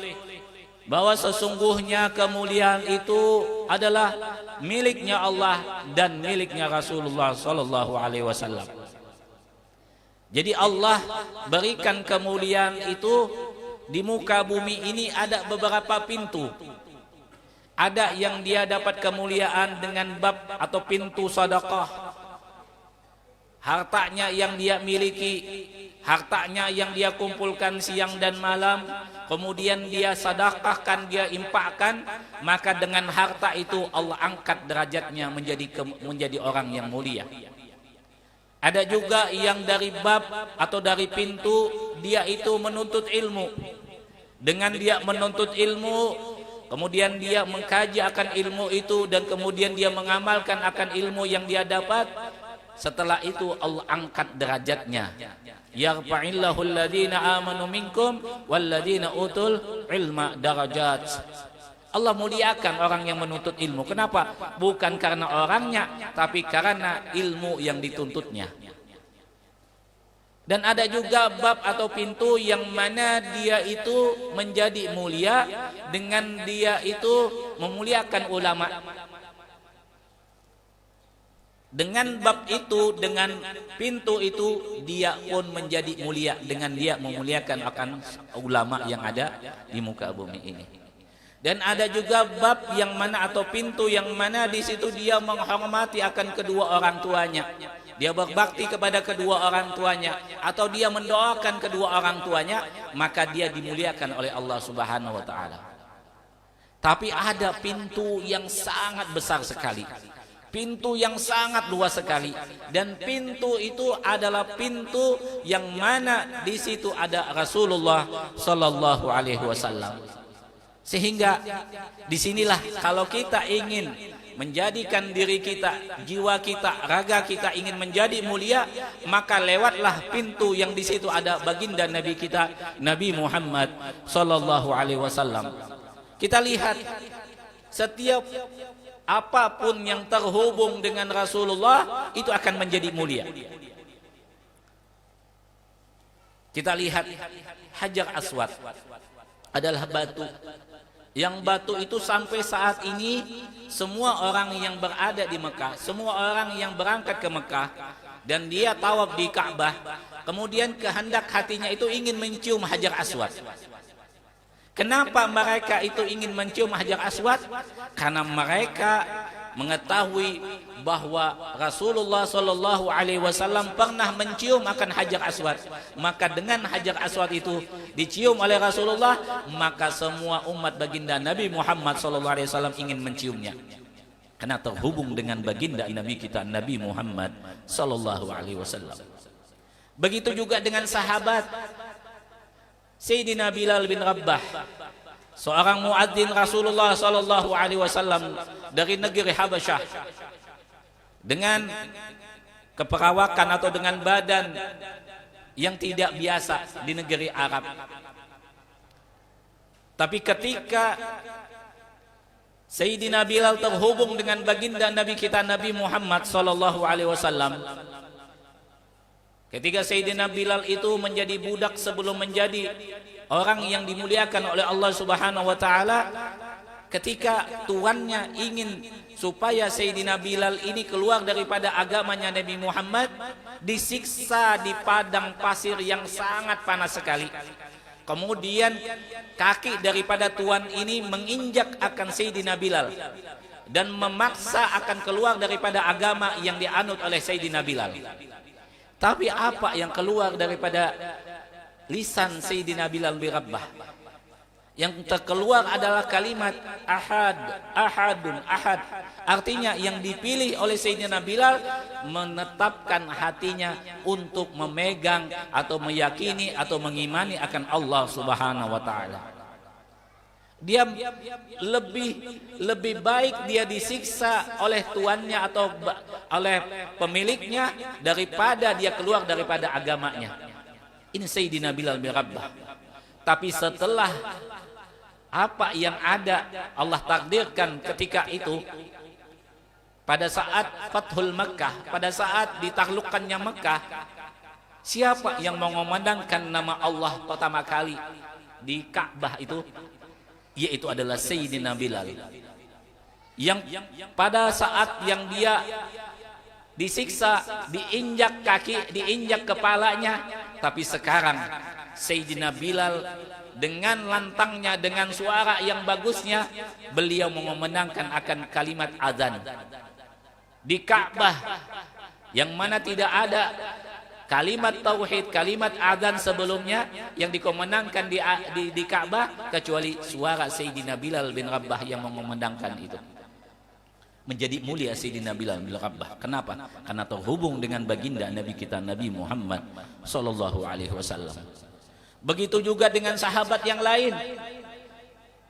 bahwa sesungguhnya kemuliaan itu adalah miliknya Allah dan miliknya Rasulullah sallallahu alaihi wasallam. Jadi Allah berikan kemuliaan itu di muka bumi ini ada beberapa pintu. Ada yang dia dapat kemuliaan dengan bab atau pintu sedekah. Hartanya yang dia miliki, hartanya yang dia kumpulkan siang dan malam, kemudian dia sedekahkan, dia infakkan, maka dengan harta itu Allah angkat derajatnya menjadi orang yang mulia. Ada juga yang dari bab atau dari pintu dia itu menuntut ilmu. Dengan dia menuntut ilmu, kemudian dia mengkaji akan ilmu itu, dan kemudian dia mengamalkan akan ilmu yang dia dapat. Setelah itu Allah angkat derajatnya. Yarfa'illahu alladhina amanu minkum walladhina utul ilma darajat. Allah muliakan orang yang menuntut ilmu. Kenapa? Bukan karena orangnya, tapi karena ilmu yang dituntutnya. Dan ada juga bab atau pintu yang mana dia itu menjadi mulia dengan dia itu memuliakan ulama. Dengan bab itu, dengan pintu itu, dia pun menjadi mulia dengan dia memuliakan akan ulama yang ada di muka bumi ini. Dan ada juga bab yang mana atau pintu yang mana di situ dia menghormati akan kedua orang tuanya. Dia berbakti kepada kedua orang tuanya, atau dia mendoakan kedua orang tuanya, maka dia dimuliakan oleh Allah Subhanahu wa taala. Tapi ada pintu yang sangat besar sekali. Pintu yang sangat luas sekali, dan pintu itu adalah pintu yang mana di situ ada Rasulullah sallallahu alaihi wasallam. Sehingga disinilah kalau kita ingin menjadikan diri kita, jiwa kita, raga kita ingin menjadi mulia, maka lewatlah pintu yang di situ ada baginda Nabi kita, Nabi Muhammad sallallahu alaihi wasallam. Kita lihat setiap apapun yang terhubung dengan Rasulullah itu akan menjadi mulia. Kita lihat Hajar Aswad adalah batu. Yang batu itu sampai saat ini semua orang yang berada di Mekah, semua orang yang berangkat ke Mekah dan dia tawaf di Ka'bah, kemudian kehendak hatinya itu ingin mencium Hajar Aswad. Kenapa mereka itu ingin mencium Hajar Aswad? Karena mereka mengetahui bahwa Rasulullah Shallallahu Alaihi Wasallam pernah mencium akan Hajar Aswad. Maka dengan Hajar Aswad itu dicium oleh Rasulullah, maka semua umat baginda Nabi Muhammad Shallallahu Alaihi Wasallam ingin menciumnya. Karena terhubung dengan baginda Nabi kita Nabi Muhammad Shallallahu Alaihi Wasallam. Begitu juga dengan sahabat. Sayyidina Bilal bin Rabah, seorang muadzin Rasulullah sallallahu alaihi wasallam dari negeri Habasyah, dengan keperawakan atau dengan badan yang tidak biasa di negeri Arab. Tapi ketika Sayyidina Bilal terhubung dengan baginda Nabi kita Nabi Muhammad sallallahu alaihi wasallam, ketika Sayyidina Bilal itu menjadi budak sebelum menjadi orang yang dimuliakan oleh Allah Subhanahu wa taala, ketika tuannya ingin supaya Sayyidina Bilal ini keluar daripada agamanya Nabi Muhammad, disiksa di padang pasir yang sangat panas sekali. Kemudian kaki daripada tuan ini menginjak akan Sayyidina Bilal dan memaksa akan keluar daripada agama yang dianut oleh Sayyidina Bilal. Tapi apa yang keluar daripada lisan Sayyidina Bilal bin Rabah? Yang terkeluar adalah kalimat ahad, ahadun, ahad. Artinya yang dipilih oleh Sayyidina Bilal menetapkan hatinya untuk memegang atau meyakini atau mengimani akan Allah Subhanahu wa taala. Dia lebih baik dia disiksa oleh tuannya atau oleh pemiliknya daripada dia keluar daripada agamanya. Ini Sayyidina Bilal bin Rabah. Tapi setelah apa yang ada Allah takdirkan ketika itu, pada saat Fathul Makkah, pada saat ditaklukkannya Makkah, siapa yang mengumandangkan nama Allah pertama kali di Ka'bah itu? Yaitu adalah Sayyidina Bilal. Yang pada saat yang dia disiksa, diinjak kaki, diinjak kepalanya, tapi sekarang Sayyidina Bilal dengan lantangnya, dengan suara yang bagusnya, beliau mengumandangkan akan kalimat azan di Ka'bah, yang mana tidak ada kalimat tauhid, kalimat azan sebelumnya yang dikumandangkan di Ka'bah kecuali suara Sayyidina Bilal bin Rabah yang mengumandangkan itu. Menjadi mulia Sayyidina Bilal bin Rabah. Kenapa? Karena terhubung dengan baginda Nabi kita Nabi Muhammad sallallahu alaihi wasallam. Begitu juga dengan sahabat yang lain.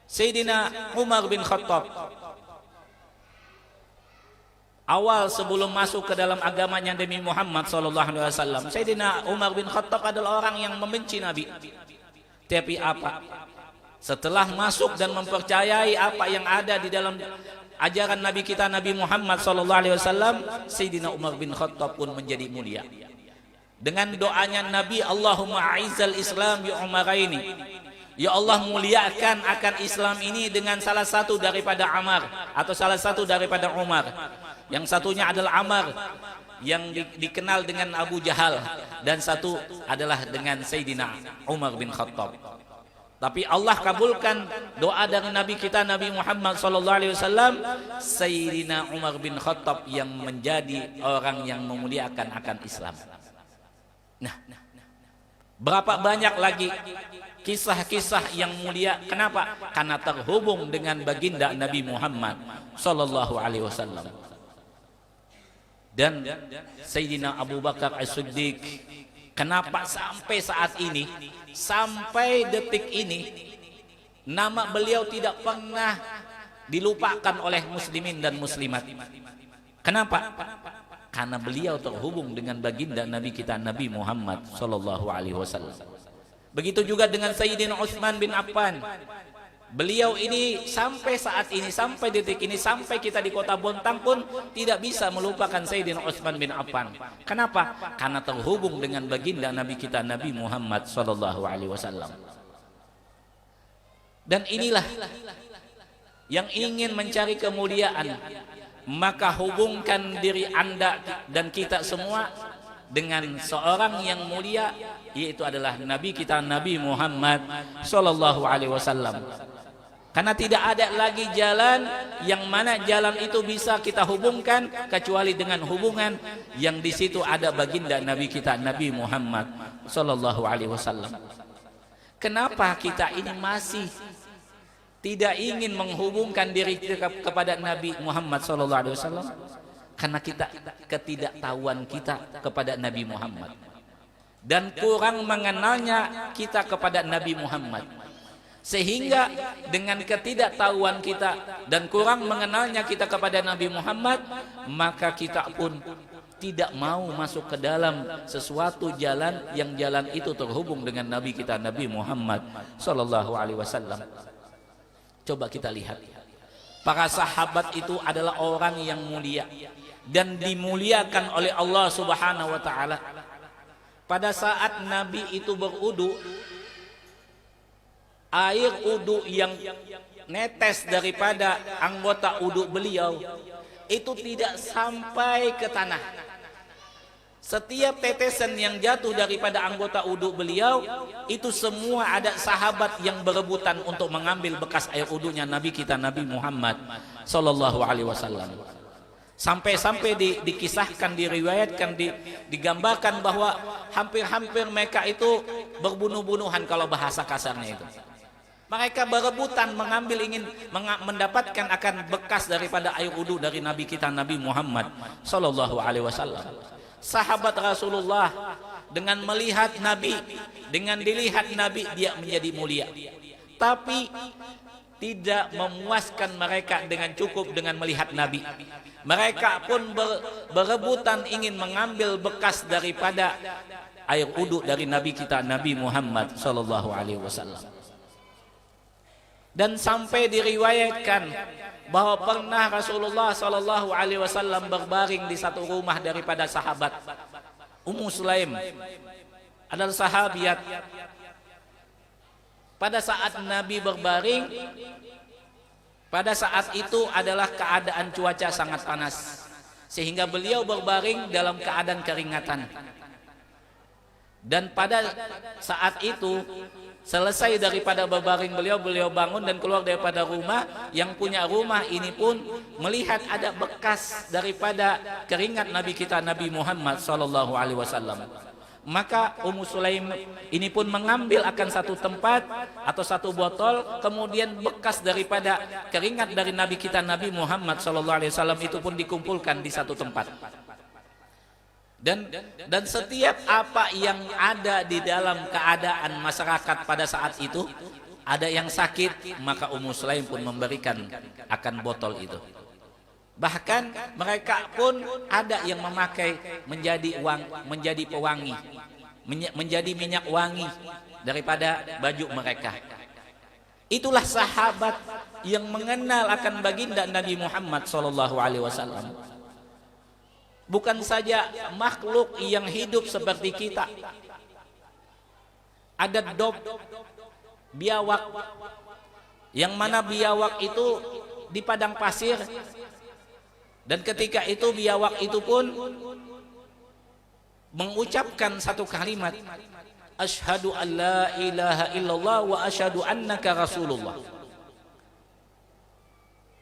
Sayyidina Umar bin Khattab, awal sebelum masuk ke dalam agamanya Nabi Muhammad SAW, Sayyidina Umar bin Khattab adalah orang yang membenci Nabi. Tapi apa? Setelah masuk dan mempercayai apa yang ada di dalam ajaran Nabi kita Nabi Muhammad SAW, Sayyidina Umar bin Khattab pun menjadi mulia. Dengan doanya Nabi, Allahumma a'izzal Islam bi Umaraini. Ya Allah, muliakan akan Islam ini dengan salah satu daripada Ammar atau salah satu daripada Umar. Yang satunya adalah Ammar yang dikenal dengan Abu Jahal, dan satu adalah dengan Sayyidina Umar bin Khattab. Tapi Allah kabulkan doa dari Nabi kita Nabi Muhammad SAW, Sayyidina Umar bin Khattab yang menjadi orang yang memuliakan akan Islam. Nah, berapa banyak lagi kisah-kisah yang mulia. Kenapa? Karena terhubung dengan baginda Nabi Muhammad SAW. Dan Sayyidina Abu Bakar As-Siddiq, kenapa sampai saat ini, sampai detik ini, nama beliau tidak pernah dilupakan oleh muslimin dan muslimat. Kenapa? Karena beliau terhubung dengan baginda Nabi kita Nabi Muhammad SAW. Begitu juga dengan Sayyidina Utsman bin Affan. Beliau ini sampai saat ini, sampai detik ini, sampai kita di kota Bontang pun tidak bisa melupakan Sayyidina Utsman bin Affan. Kenapa? Karena terhubung dengan baginda Nabi kita Nabi Muhammad SAW. Dan inilah yang ingin mencari kemuliaan, maka hubungkan diri Anda dan kita semua dengan seorang yang mulia, yaitu adalah Nabi kita Nabi Muhammad SAW. Karena tidak ada lagi jalan yang mana jalan itu bisa kita hubungkan kecuali dengan hubungan yang di situ ada baginda Nabi kita Nabi Muhammad SAW. Kenapa kita ini masih tidak ingin menghubungkan diri kepada Nabi Muhammad SAW? Karena kita ketidaktahuan kita kepada Nabi Muhammad dan kurang mengenalnya kita kepada Nabi Muhammad. Sehingga dengan ketidaktahuan kita dan kurang mengenalnya kita kepada Nabi Muhammad, maka kita pun tidak mau masuk ke dalam sesuatu jalan yang jalan itu terhubung dengan Nabi kita Nabi Muhammad SAW. Coba kita lihat, para sahabat itu adalah orang yang mulia dan dimuliakan oleh Allah Subhanahu wa taala. Pada saat Nabi itu berudu, air udu yang netes daripada anggota udu beliau itu tidak sampai ke tanah. Setiap tetesan yang jatuh daripada anggota udu beliau itu semua ada sahabat yang berebutan untuk mengambil bekas air udunya Nabi kita Nabi Muhammad SAW. Sampai-sampai dikisahkan, diriwayatkan, digambarkan bahwa hampir-hampir mereka itu berbunuh-bunuhan kalau bahasa kasarnya itu. Mereka berebutan mengambil, ingin mendapatkan akan bekas daripada air wudu dari Nabi kita Nabi Muhammad sallallahu alaihi wasallam. Sahabat Rasulullah dengan melihat Nabi, dengan dilihat Nabi, dia menjadi mulia. Tapi tidak memuaskan mereka dengan cukup dengan melihat Nabi. Mereka pun berebutan ingin mengambil bekas daripada air wudu dari Nabi kita Nabi Muhammad sallallahu alaihi wasallam. Dan sampai diriwayatkan bahwa pernah Rasulullah sallallahu alaihi wasallam berbaring di satu rumah daripada sahabat. Ummu Sulaim adalah sahabiat. Pada saat Nabi berbaring, pada saat itu adalah keadaan cuaca sangat panas, sehingga beliau berbaring dalam keadaan keringatan. Dan pada saat itu selesai daripada berbaring beliau bangun dan keluar daripada rumah. Yang punya rumah ini pun melihat ada bekas daripada keringat Nabi kita Nabi Muhammad sallallahu alaihi wasallam. Maka Ummu Sulaim ini pun mengambil akan satu tempat atau satu botol, kemudian bekas daripada keringat dari Nabi kita Nabi Muhammad sallallahu alaihi wasallam itu pun dikumpulkan di satu tempat. Dan setiap apa yang ada di dalam keadaan masyarakat pada saat itu, ada yang sakit, maka Ummu Sulaim pun memberikan akan botol itu. Bahkan mereka pun ada yang memakai menjadi pewangi, menjadi minyak wangi daripada baju mereka. Itulah sahabat yang mengenal akan baginda Nabi Muhammad sallallahu alaihi wasallam. Bukan saja makhluk yang hidup seperti kita. Ada dob, biawak, yang mana biawak itu di padang pasir, dan ketika itu biawak itu pun mengucapkan satu kalimat, asyhadu an la ilaha illallah wa asyhadu annaka rasulullah.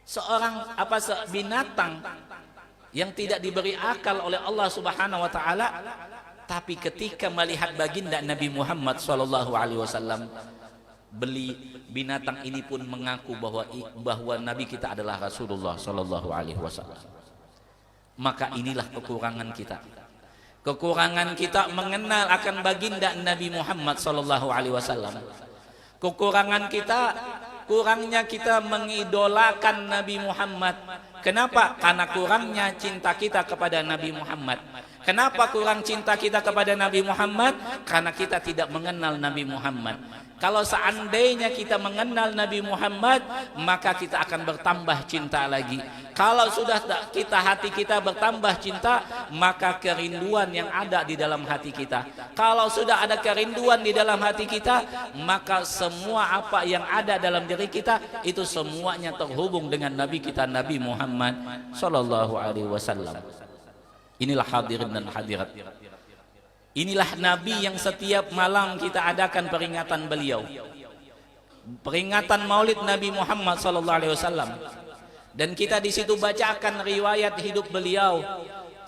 Seorang binatang yang tidak diberi akal oleh Allah Subhanahu wa taala, tapi ketika melihat baginda Nabi Muhammad sallallahu alaihi wasallam, binatang ini pun mengaku bahwa Nabi kita adalah Rasulullah sallallahu alaihi wasallam. Maka inilah kekurangan kita. Kekurangan kita mengenal akan baginda Nabi Muhammad sallallahu alaihi wasallam. Kekurangan kita, kurangnya kita mengidolakan Nabi Muhammad. Kenapa? Karena kurangnya cinta kita kepada Nabi Muhammad. Kenapa kurang cinta kita kepada Nabi Muhammad? Karena kita tidak mengenal Nabi Muhammad. Kalau seandainya kita mengenal Nabi Muhammad, maka kita akan bertambah cinta lagi. Kalau sudah hati kita bertambah cinta, maka kerinduan yang ada di dalam hati kita. Kalau sudah ada kerinduan di dalam hati kita, maka semua apa yang ada dalam diri kita itu semuanya terhubung dengan Nabi kita Nabi Muhammad sallallahu alaihi wasallam. Inilah hadirin dan hadirat. Inilah Nabi yang setiap malam kita adakan peringatan beliau. Peringatan Maulid Nabi Muhammad sallallahu alaihi wasallam. Dan kita di situ bacakan riwayat hidup beliau,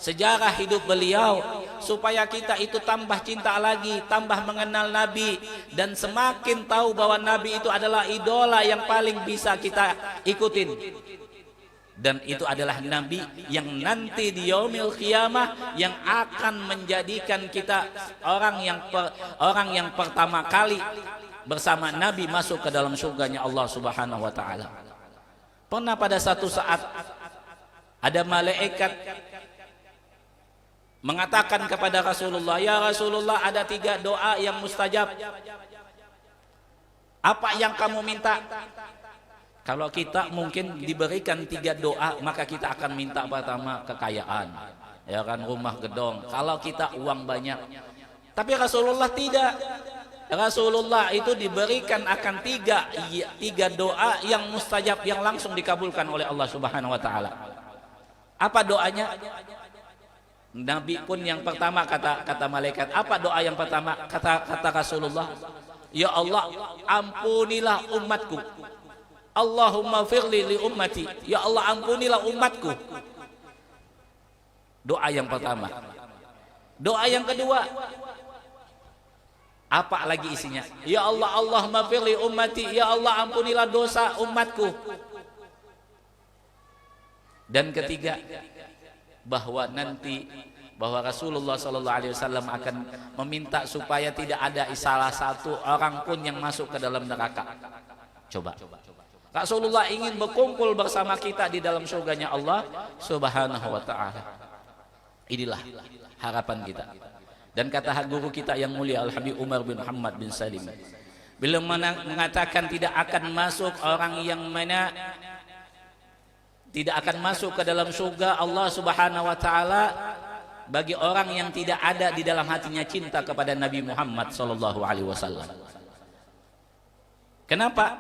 sejarah hidup beliau, supaya kita itu tambah cinta lagi, tambah mengenal Nabi, dan semakin tahu bahwa Nabi itu adalah idola yang paling bisa kita ikutin. Dan itu adalah Nabi yang nanti di yaumil qiyamah yang akan menjadikan kita orang yang pertama kali bersama Nabi masuk ke dalam surganya Allah Subhanahu wa taala. Pernah pada satu saat ada malaikat mengatakan kepada Rasulullah, "Ya Rasulullah, ada 3 doa yang mustajab. Apa yang kamu minta?" Kalau kita mungkin diberikan 3 doa, maka kita akan minta pertama kekayaan, ya kan, rumah gedong. Kalau kita uang banyak. Tapi Rasulullah tidak. Rasulullah itu diberikan akan 3 doa yang mustajab, yang langsung dikabulkan oleh Allah Subhanahu wa taala. Apa doanya? Nabi pun yang pertama kata malaikat, apa doa yang pertama? Kata Rasulullah, "Ya Allah, ampunilah umatku. Allahumma firli li ummati." Ya Allah, ampunilah umatku. Doa yang pertama. Doa yang kedua, Apa lagi isinya? Ya Allah, Allahumma firli ummati, ya Allah ampunilah dosa umatku. Dan ketiga, bahwa nanti Rasulullah sallallahu alaihi wasallam akan meminta supaya tidak ada salah satu orang pun yang masuk ke dalam neraka. Coba. Rasulullah ingin berkumpul bersama kita di dalam surganya Allah Subhanahu wa taala. Inilah harapan kita. Dan kata guru kita yang mulia Al-Habib Umar bin Muhammad bin Salim, beliau mengatakan tidak akan masuk orang yang mana tidak akan masuk ke dalam surga Allah Subhanahu wa taala bagi orang yang tidak ada di dalam hatinya cinta kepada Nabi Muhammad sallallahu alaihi wasallam. Kenapa?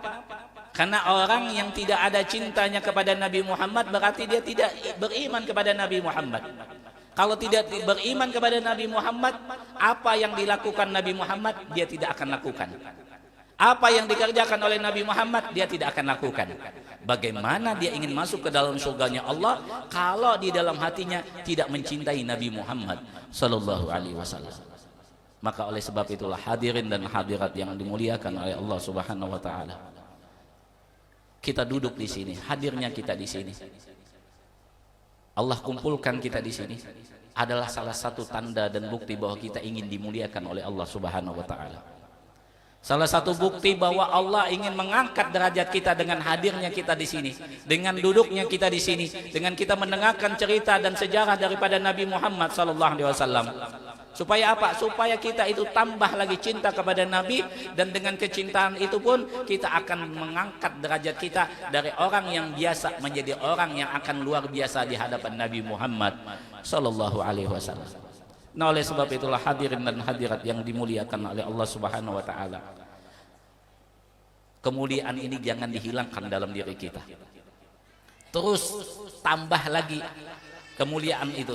Karena orang yang tidak ada cintanya kepada Nabi Muhammad berarti dia tidak beriman kepada Nabi Muhammad. Kalau tidak beriman kepada Nabi Muhammad, apa yang dilakukan Nabi Muhammad dia tidak akan lakukan. Apa yang dikerjakan oleh Nabi Muhammad dia tidak akan lakukan. Bagaimana dia ingin masuk ke dalam surganya Allah kalau di dalam hatinya tidak mencintai Nabi Muhammad sallallahu alaihi wasallam? Maka oleh sebab itulah hadirin dan hadirat yang dimuliakan oleh Allah Subhanahu wa taala, kita duduk di sini, hadirnya kita di sini, Allah kumpulkan kita di sini adalah salah satu tanda dan bukti bahwa kita ingin dimuliakan oleh Allah Subhanahu wa taala. Salah satu bukti bahwa Allah ingin mengangkat derajat kita dengan hadirnya kita di sini, dengan duduknya kita di sini, dengan kita mendengarkan cerita dan sejarah daripada Nabi Muhammad sallallahu alaihi wasallam. Supaya apa? Supaya kita itu tambah lagi cinta kepada Nabi, dan dengan kecintaan itu pun kita akan mengangkat derajat kita dari orang yang biasa menjadi orang yang akan luar biasa di hadapan Nabi Muhammad sallallahu alaihi wasallam. Nah, oleh sebab itulah hadirin dan hadirat yang dimuliakan oleh Allah Subhanahu wa taala, kemuliaan ini jangan dihilangkan dalam diri kita. Terus tambah lagi kemuliaan itu.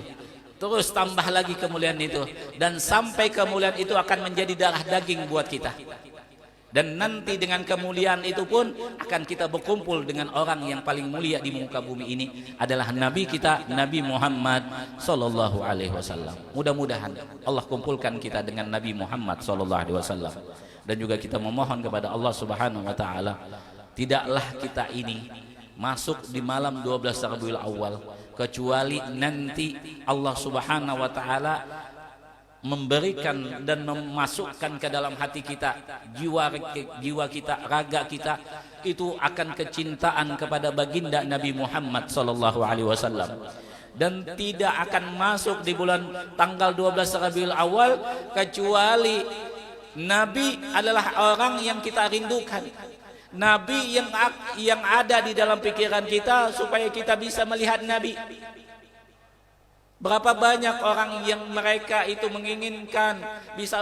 Terus tambah lagi kemuliaan itu, dan sampai kemuliaan itu akan menjadi darah daging buat kita. Dan nanti dengan kemuliaan itu pun akan kita berkumpul dengan orang yang paling mulia di muka bumi ini adalah Nabi kita, Nabi Muhammad sallallahu alaihi wasallam. Mudah-mudahan Allah kumpulkan kita dengan Nabi Muhammad sallallahu alaihi wasallam. Dan juga kita memohon kepada Allah Subhanahu wa taala, tidaklah kita ini masuk di malam 12 Rabiul Awal kecuali nanti Allah Subhanahu wa taala memberikan dan memasukkan ke dalam hati kita, jiwa kita, raga kita itu akan kecintaan kepada baginda Nabi Muhammad sallallahu alaihi wasallam. Dan tidak akan masuk di bulan tanggal 12 Rabiul Awal kecuali Nabi adalah orang yang kita rindukan. Nabi yang ada di dalam pikiran kita supaya kita bisa melihat Nabi. Berapa banyak orang yang mereka itu menginginkan bisa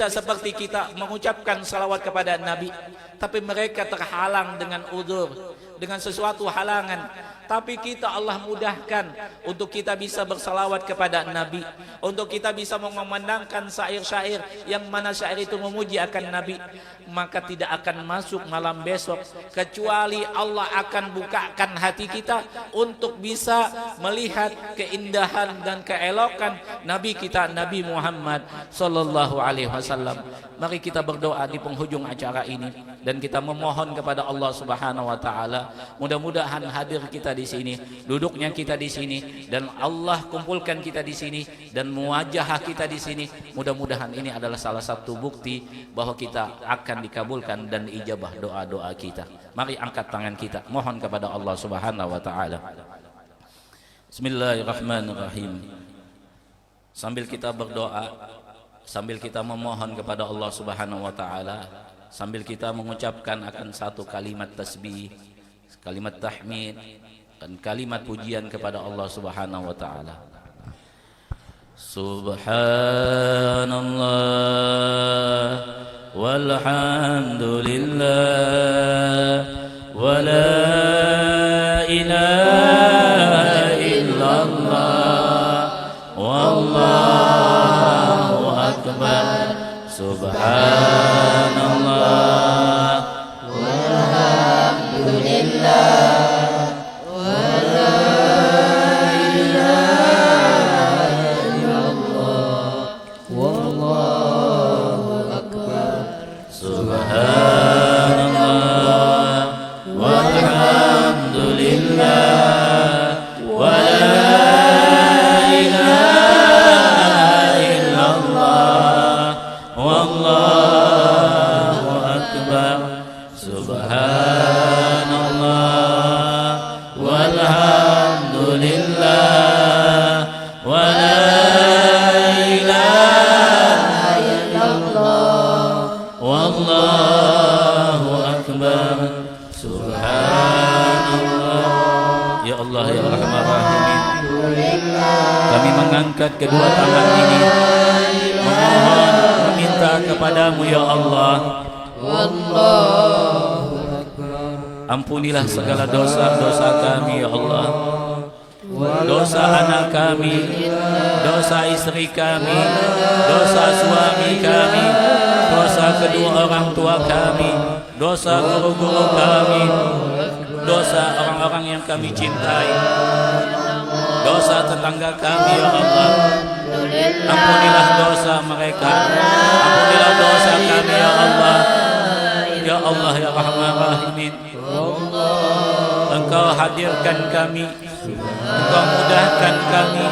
seperti kita mengucapkan salawat kepada Nabi, tapi mereka terhalang dengan udzur, dengan sesuatu halangan. Tapi kita Allah mudahkan untuk kita bisa bersalawat kepada Nabi, untuk kita bisa mengumandangkan syair-syair yang mana syair itu memuji akan Nabi. Maka tidak akan masuk malam besok kecuali Allah akan bukakan hati kita untuk bisa melihat keindahan dan keelokan Nabi kita, Nabi Muhammad sallallahu alaihi wasallam. Mari kita berdoa di penghujung acara ini dan kita memohon kepada Allah Subhanahu wa taala, mudah-mudahan hadir kita di sini, duduknya kita di sini, dan Allah kumpulkan kita di sini dan muwajahah kita di sini. Mudah-mudahan ini adalah salah satu bukti bahwa kita akan dikabulkan dan ijabah doa-doa kita. Mari angkat tangan kita, mohon kepada Allah Subhanahu wa taala. Bismillahirrahmanirrahim. Sambil kita berdoa, sambil kita memohon kepada Allah Subhanahu wa taala, sambil kita mengucapkan akan satu kalimat tasbih, kalimat tahmid, dan kalimat pujian kepada Allah Subhanahu wa taala. Subhanallah walhamdulillah wa la ilaha illallah wallahu akbar. Subhanallah walhamdulillah wa la ilaha illallah wallahu akbar. Allah ya Arhamar Rahimin. Kami mengangkat kedua tangan ini memohon meminta kepadamu ya Allah. Ampunilah segala dosa-dosa kami ya Allah. Dosa anak kami, dosa istri kami, dosa suami kami, dosa kedua orang tua kami, dosa guru-guru kami, dosa orang-orang yang kami cintai, dosa tetangga kami ya Allah. Ampunilah dosa mereka, ampunilah dosa kami ya Allah. Ya Allah ya Rahman Rahimin, Engkau hadirkan kami, Engkau mudahkan kami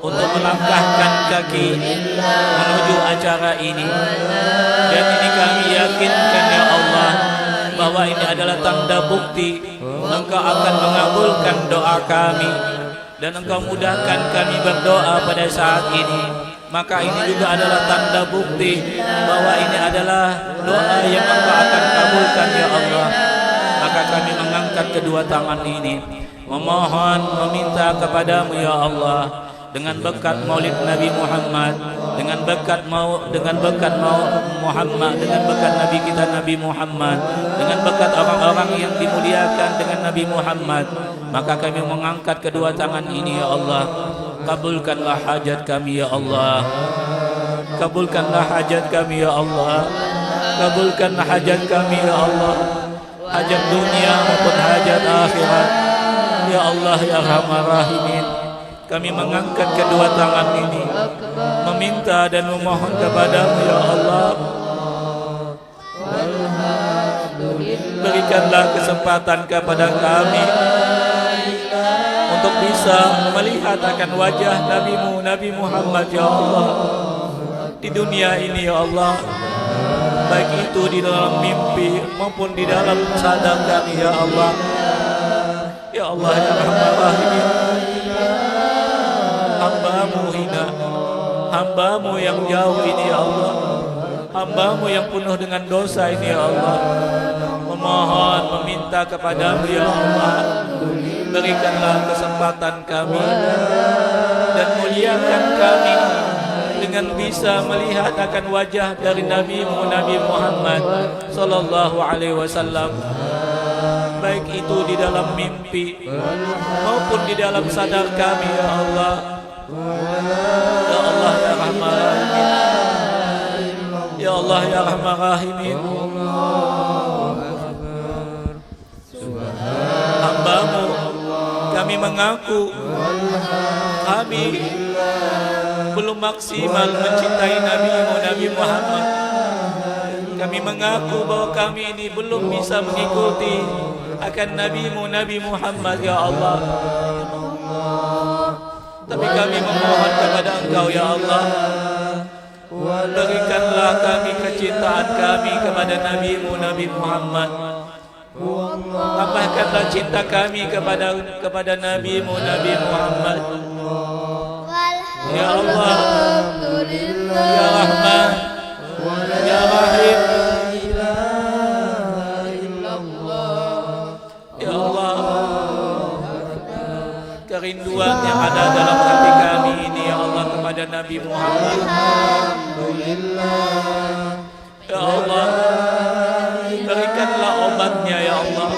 untuk melangkahkan kaki menuju acara ini. Dan ini kami yakinkan ya Allah bahwa ini adalah tanda bukti Engkau akan mengabulkan doa kami dan Engkau mudahkan kami berdoa pada saat ini. Maka ini juga adalah tanda bukti bahwa ini adalah doa yang Engkau akan kabulkan ya Allah. Maka kami mengangkat kedua tangan ini memohon meminta kepadamu ya Allah, dengan berkat Maulid Nabi Muhammad, dengan berkat Muhammad, dengan berkat Nabi kita Nabi Muhammad, dengan berkat orang-orang yang dimuliakan dengan Nabi Muhammad, maka kami mengangkat kedua tangan ini ya Allah. Kabulkanlah hajat kami ya Allah. Kabulkanlah hajat kami ya Allah. Kabulkanlah hajat kami ya Allah. Hajat dunia maupun hajat akhirat. Ya Allah ya Rahman Rahimin, kami mengangkat kedua tangan ini meminta dan memohon kepadamu ya Allah. Berikanlah kesempatan kepada kami untuk bisa melihat akan wajah Nabi-Mu Nabi Muhammad ya Allah di dunia ini ya Allah, baik itu di dalam mimpi maupun di dalam sadar kami ya Allah. Ya Allah ya Rahman Rahimin, hamba-Mu hina, hamba-Mu yang jauh ini ya Allah, hamba-Mu yang penuh dengan dosa ini ya Allah, memohon meminta kepadamu ya Allah. Berikanlah kesempatan kami dan muliakan kami dengan bisa melihat akan wajah dari Nabi-Mu Nabi Muhammad sallallahu alaihi wasallam, baik itu di dalam mimpi maupun di dalam sadar kami ya Allah. Ya Allah ya Rahman Rahimin, ya Allah ya Rahman Rahimin, hamba-Mu kami mengaku kami belum maksimal mencintai Nabi-Mu Nabi Muhammad. Kami mengaku bahwa kami ini belum bisa mengikuti akan Nabi-Mu Nabi Muhammad ya Allah. Tapi kami memohon kepada Engkau ya Allah, berikanlah kami kecintaan kami kepada Nabi-Mu Nabi Muhammad. Tambahkanlah cinta kami kepada Nabi-Mu Nabi Muhammad. Ya Allah, Ya Rahman, Ya Rahim, Ya Allah, kerinduan yang ada dalam hati kami ini ya Allah kepada Nabi Muhammad. Ya Allah, berikanlah obatnya ya Allah.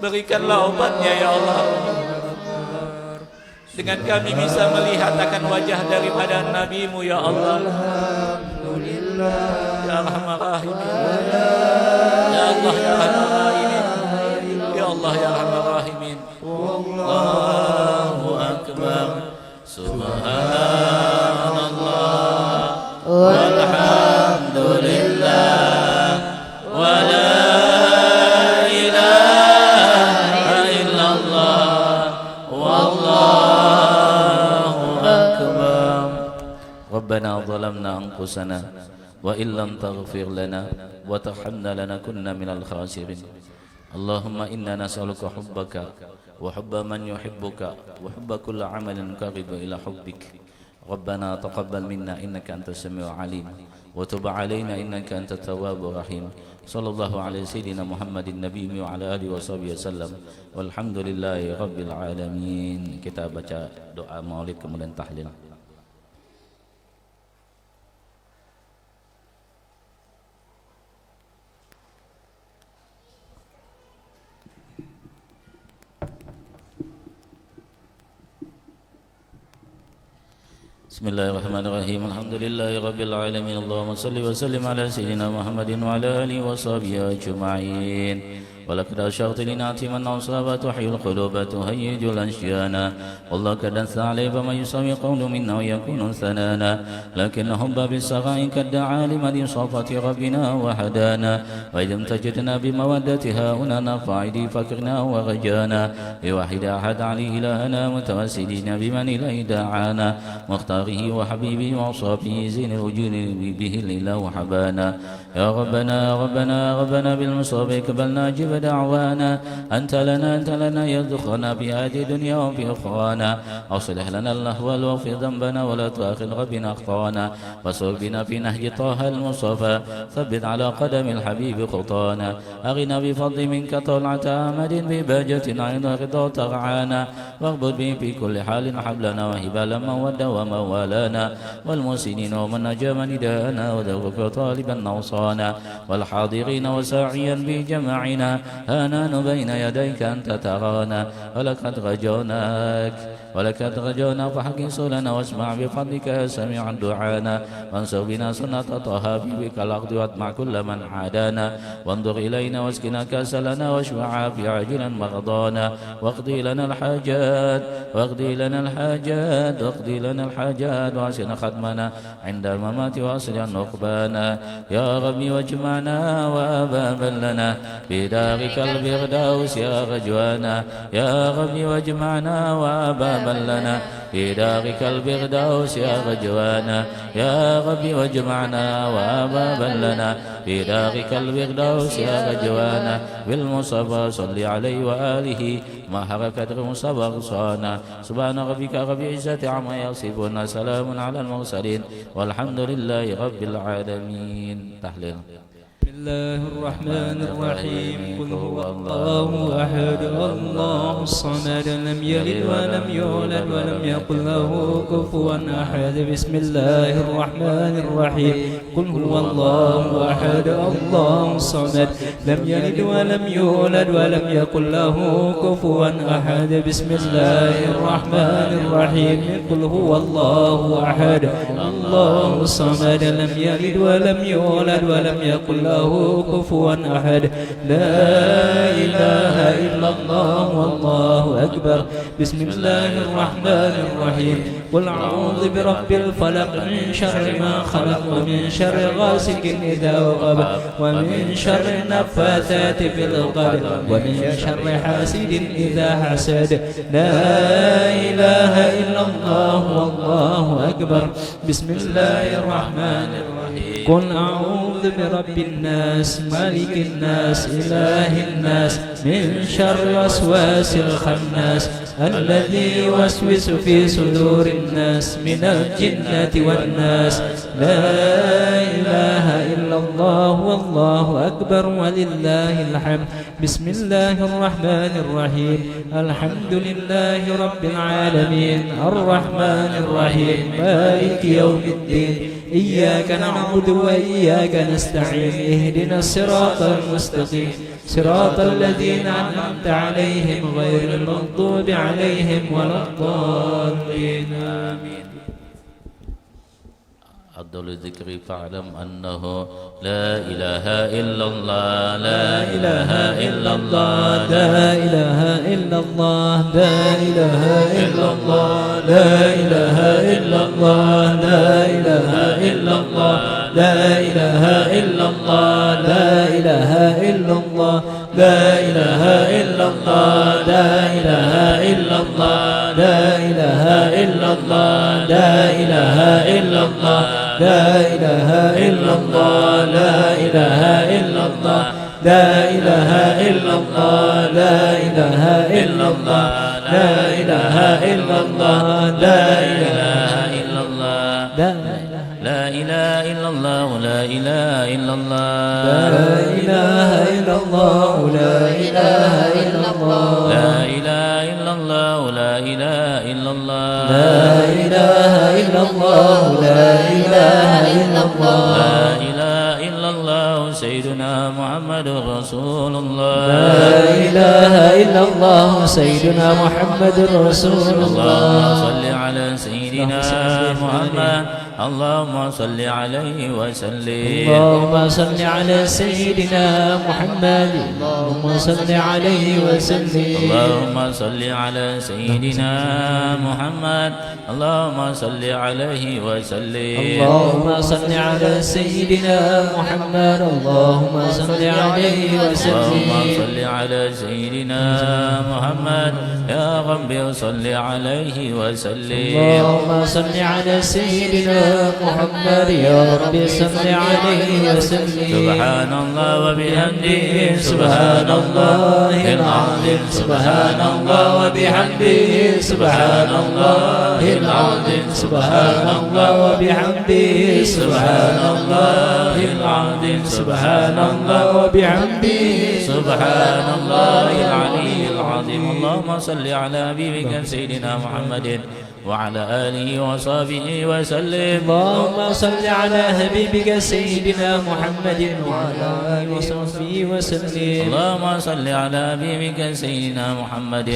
Berikanlah obatnya ya Allah. Dengan kami bisa melihat akan wajah daripada Nabi-Mu ya Allah. Ya Rahman Rahim, Ya Allah ya Rahman Rahimin, Ya Allah ya Rahman Rahimin. Allahu Akbar, Subhanallah, walhamdulillah, wa la ilaha illallah, wallahu akbar. Rabbana zalamna anfusana wa illam taghfir lana wa tarhamna lanakunna minal khasirin. Allahumma inna nas'aluka hubbaka wa hubba man yuhibbuka wa hubba kulli amalin qariba ila hubbik. Rabbana taqabbal minna innaka antas samiul alim وتب علينا إنك أنت التواب الرحيم. صلى الله على سيدنا محمد النبي وعلى آله وصحبه وسلم. Walhamdulillahi Rabbil Alamin. Kita baca doa maulid kemudian tahlil. Bismillahirrahmanirrahim. Alhamdulillahi Rabbil Alamin. Allahumma salli wa sallim ala Sayyidina Muhammadin wa ala alihi wa sahbihi ajma'in. ولقد أشرت لنعتم الأوصاب تحيي القلوب تهيج الأشيان والله قد أنثى عليه فما يسوي قول منا ويكون ثنانا لكن حب بالسراء كالدعاء لمن صفة ربنا وهدانا وإذا امتجدنا بمودتها هنا فاعدي فكرنا ورجانا بواحد أحد عليه إلهنا متوسلين بمن إليه دعانا مختاره وحبيبه وصافيه زين الوجود به الإله حبانا يا ربنا ربنا ربنا بالمصاب قبلنا جب دعوانا أنت لنا يرزقنا في هذه الدنيا وفي أخرانا أصلح لنا الأهوال واغفر ذنبنا ولا تؤاخذ ربنا أخطانا وسر بنا في نهج طه المصطفى ثبت على قدم الحبيب خطانا أغنى بفضل منك طلعة أمد ببهجة عين رضا ترعانا واغبط به في كل حال حبلنا وهبالا من ود ومن والانا والمحسنين ومن نجا من نداءنا وذوق طالبا نوصانا والحاضرين وساعيا بجماعنا هانان بين يديك أنت ترانا ولقد رجونا فحق سولنا واسمع بفضلك يا سميع دعانا وانصر بنا سنة طه بك الأرض واتمع كل من عادانا وانظر إلينا واسقنا كاس لنا واشفع في عاجلا مرضانا واقضي لنا الحاجات واسن ختمنا عند الممات واصل نقبانا يا ربي واجمعنا وأبابا لنا بدارك الفردوس يا رجوانا يا ربي واجمعنا وأبابا لنا في دارك الفردوس يا رجوانا يا ربي واجمعنا وأبابا لنا في دارك الفردوس يا رجوانا بالمصطفى صل عليه وآله ما حركت المصطفى غصانا سبحان ربك رب العزة عما يصفون سلام على المرسلين والحمد لله رب العالمين. تحليل. بسم الله الرحمن الرحيم قل هو الله أحد الله الصمد لم يلد ولم يولد ولم يكن له كفوا أحد. بسم الله الرحمن الرحيم قل هو الله أحد الله الصمد لم يلد ولم يولد ولم يكن له كفوا أحد. بسم الله الرحمن الرحيم قل هو الله أحد الله الصمد لم يلد ولم يولد ولم يكن له كفوا أحد. لا إله إلا الله والله أكبر. بسم الله الرحمن الرحيم قل أعوذ برب الفلق من شر ما خلق ومن شر غاسق إذا وقب ومن شر النفاثات في العقد ومن شر حاسد إذا حسد. لا إله إلا الله والله أكبر. بسم الله الرحمن الرحيم قل أعوذ برب الناس مالك الناس إله الناس من شر وسواس الخناس الذي يوسوس في صدور الناس من الجنة والناس. لا إله إلا الله والله أكبر ولله الحمد. بسم الله الرحمن الرحيم الحمد لله رب العالمين الرحمن الرحيم مالك يوم الدين إياك نعبد وإياك نستعين اهدنا الصراط المستقيم صراط الذين أنعمت عليهم غير المغضوب عليهم ولا الضالين آمين. أفضل الذكر فاعلم أنه لا إله إلا الله لا إله إلا الله لا إله إلا الله لا إله إلا الله لا إله إلا الله لا إله إلا الله لا إله إلا الله لا إله إلا الله لا إله إلا الله لا إله إلا الله لا إله إلا الله لا إله إلا الله لا إله إلا الله لا إله إلا الله لا إله إلا الله لا إله إلا الله لا إله إلا الله لا إله إلا الله لا لا إله إلا الله لا إله إلا الله لا إله إلا الله لا إله إلا الله لا إله إلا الله لا إله إلا الله لا إله إلا الله لا إله إلا الله لا إله إلا الله سيدنا محمد رسول الله لا إله إلا الله سيدنا محمد رسول اللهم الله صل على سيدنا محمد اللهم صل عليه وسلم اللهم صل على سيدنا محمد اللهم صل عليه وسلم اللهم صل على سيدنا محمد اللهم صل عليه وسلم اللهم صل على سيدنا محمد اللهم صل عليه وسلم اللهم صل على سيدنا محمد يا ربي صل عليه وسلم اللهم صل على سيدنا محمد يا رب صل عليه وسلم سبحان الله وبحمده سبحان الله العظيم سبحان الله وبحمده سبحان الله العظيم سبحان الله وبحمده سبحان الله العظيم سبحان الله وبحمده سبحان الله العلي العظيم اللهم صل على حبيبك سيدنا محمد وعلى آله وصحبه وسلم اللهم صل على حبيبك سيدنا محمد وعلى آله وصحبه وسلم اللهم صل على حبيبك سيدنا محمد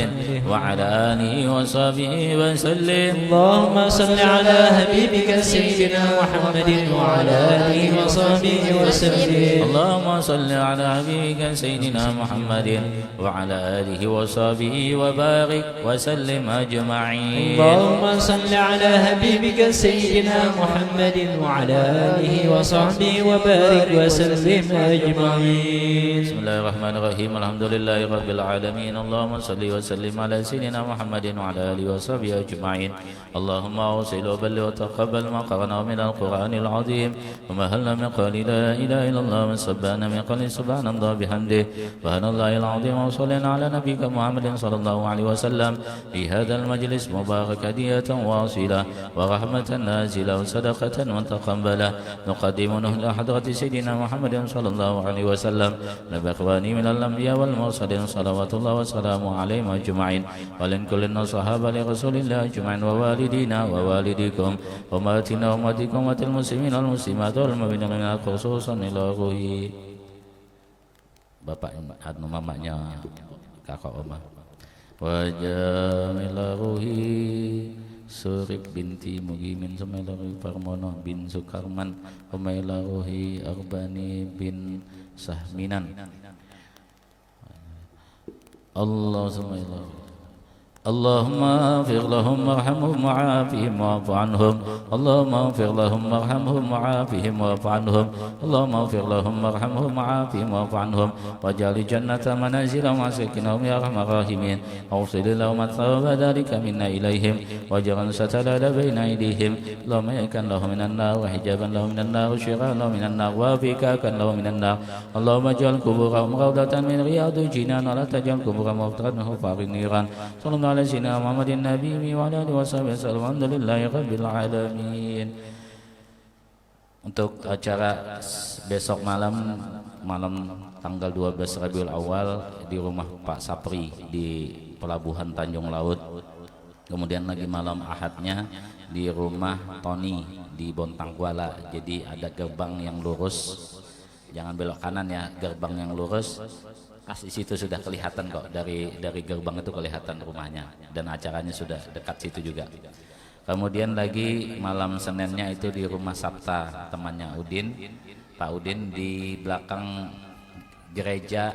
وعلى آله وصحبه وسلم اللهم صل على حبيبك سيدنا محمد وعلى آله وصحبه وسلم اللهم صل على حبيبك سيدنا محمد وعلى آله وصحبه وبارك وسلم أجمعين اللهم صل على حبيبك سيدنا محمد وعلى آله وصحبه وبارك وسلم أجمعين بسم الله الرحمن الرحيم الحمد لله رب العالمين اللهم صل وسلم على سيدنا محمد وعلى آله وصحبه أجمعين اللهم أوصل وبلغ وتقبل ما قرأناه من القرآن العظيم وما هلنا من قول لا إله إلا الله وسبحنا من قول سبحان الله بحمده سبحان الله العظيم وصلنا على نبيك محمد صلى الله عليه وسلم في هذا المجلس مبارك هدية واصلة ورحمة نازلة وصدقة متقبلة نقدمه إلى حضرة سيدنا محمد صلى الله عليه وسلم نبأخواني من الأنبياء والمرسلين صلوات الله وسلامه عليهم أجمعين ولن كلنا صحابة لرسول الله أجمعين ووالدينا ووالديكم وأمهاتنا وأمهاتكم والمسلمين والمسلمات والمؤمنين خصوصا إلى روحي bapak atau mamanya kakak oma wajamila ruhi Surip binti Mugimin Sumaila ruhi Parmono bin Sukarman Umaila ruhi Arbani bin Sahminan Allah Sumaila Allahumma اغفر لهم وارحمهم وعافهم واعف عنهم اللهم اغفر لهم وارحمهم وعافهم واعف عنهم اللهم اغفر لهم وارحمهم وعافهم واعف عنهم واجعل الجنة منازلهم وسكنهم يا ارحم الراحمين اوصل لهم الثواب ذلك منا اليهم واجعل ستلال بين ايديهم اللهم يكن له من النار وحجابا له من النار وشراء له من النار وفكاكا له من النار اللهم اجعل قبورهم روضة من رياض الجنان ولا تجعل قبورهم موضعا من حفر النيران صلى الله على سيدنا محمد النبي وعلى آله وصحبه وسلم alhamdulillahi rabbil alamin. Untuk acara besok malam tanggal 12 Rabiul Awal di rumah Pak Sapri di Pelabuhan Tanjung Laut. Kemudian lagi malam Ahadnya di rumah Tony di Bontang Kuala. Jadi ada gerbang yang lurus, jangan belok kanan ya, gerbang yang lurus. Di situ sudah kelihatan kok, dari gerbang itu kelihatan rumahnya, dan acaranya sudah dekat situ juga. Kemudian lagi malam Seninnya itu di rumah Sabta temannya Udin, Pak Udin, di belakang gereja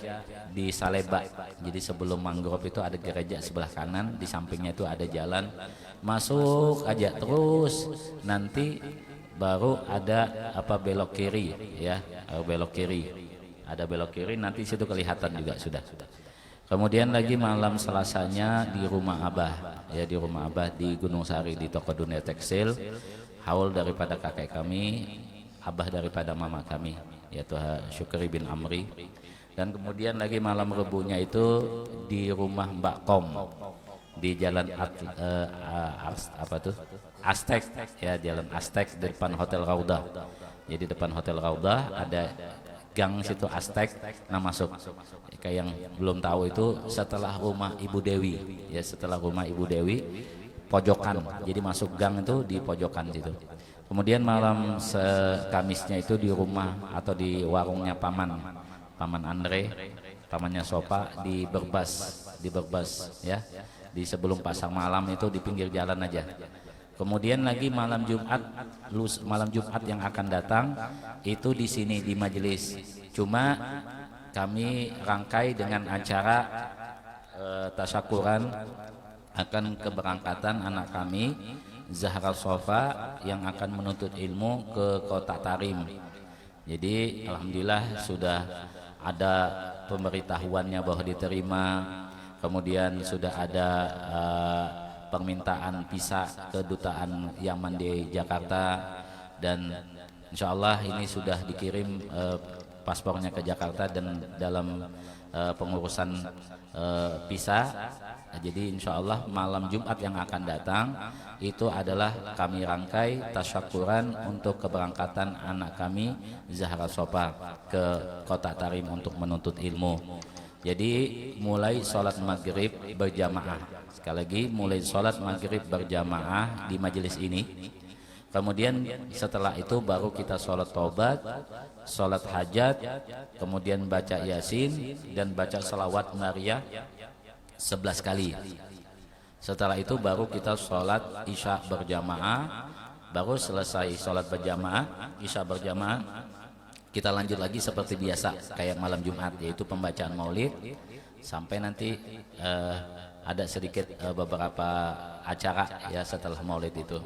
di Saleba. Jadi sebelum mangrove itu ada gereja sebelah kanan, di sampingnya itu ada jalan, masuk aja terus, nanti baru ada belok kiri ya, belok kiri. Ada belok kiri, nanti situ kelihatan juga sudah. Kemudian lagi malam Selasanya di rumah Abah, ya di rumah Abah di Gunung Sari di toko Dunia Tekstil, haul daripada kakek kami, Abah daripada mama kami, yaitu Syukri bin Amri. Dan kemudian lagi malam Rebunya itu di rumah Mbak Kom, di Jalan Aztek ya, Jalan Aztek di depan Hotel Raudah. Jadi depan Hotel Raudah ada gang situ Aztek. Nah masuk. Kayak yang belum tahu itu setelah rumah Ibu Dewi ya, setelah rumah Ibu Dewi pojokan. Jadi masuk gang itu di pojokan situ. Kemudian malam Kamisnya itu di rumah atau di warungnya Paman Andre, pamannya Sopa di Berbas ya. Di sebelum pasar malam itu di pinggir jalan aja. Kemudian lagi malam Jumat yang akan datang itu di sini di majelis. Cuma kami rangkai dengan acara tasyakuran akan keberangkatan anak kami Zahra Sofa yang akan menuntut ilmu ke Kota Tarim. Jadi alhamdulillah sudah ada pemberitahuannya bahwa diterima. Kemudian sudah ada permintaan visa kedutaan Yaman di Jakarta, dan insya Allah ini sudah dikirim paspornya ke Jakarta dan dalam pengurusan visa. Jadi insya Allah malam Jumat yang akan datang itu adalah kami rangkai tasyakuran untuk keberangkatan anak kami Zahra Sopa ke Kota Tarim untuk menuntut ilmu. Jadi mulai sholat maghrib berjamaah. Sekali lagi mulai sholat maghrib berjamaah di majelis ini. Kemudian setelah itu baru kita sholat taubat, sholat hajat, kemudian baca yasin dan baca salawat Maria 11 kali. Setelah itu baru kita sholat isya berjamaah. Baru selesai sholat berjamaah, isya berjamaah, kita lanjut lagi seperti biasa kayak malam Jumat, yaitu pembacaan maulid sampai nanti ada sedikit beberapa acara ya setelah maulid itu.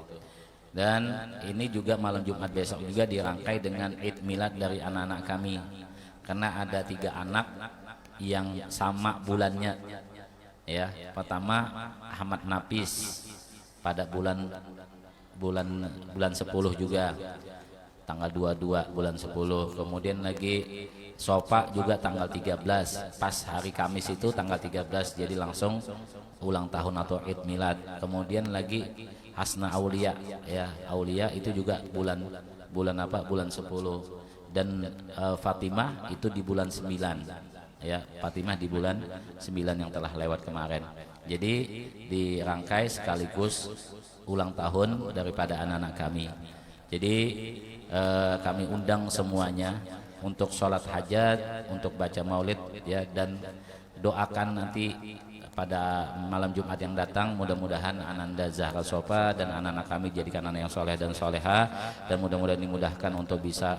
Dan ini juga malam Jumat besok juga dirangkai dengan Id Milad dari anak-anak kami, karena ada 3 anak yang sama bulannya ya. Pertama Ahmad Nafis pada bulan 10 juga, tanggal 22 bulan 10. Kemudian lagi Sopa juga tanggal 13, pas hari Kamis itu tanggal 13, jadi langsung ulang tahun atau Id Milad. Kemudian lagi Hasna Aulia ya, Aulia itu juga bulan 10. Dan Fatimah itu di bulan 9 ya, Fatimah di bulan 9 yang telah lewat kemarin. Jadi dirangkai sekaligus ulang tahun daripada anak-anak kami. Jadi kami undang semuanya untuk sholat hajat, untuk baca maulid ya, dan doakan nanti pada malam Jumat yang datang mudah-mudahan Ananda Zahra Sofa dan anak-anak kami jadikan anak yang soleh dan soleha, dan mudah-mudahan dimudahkan untuk bisa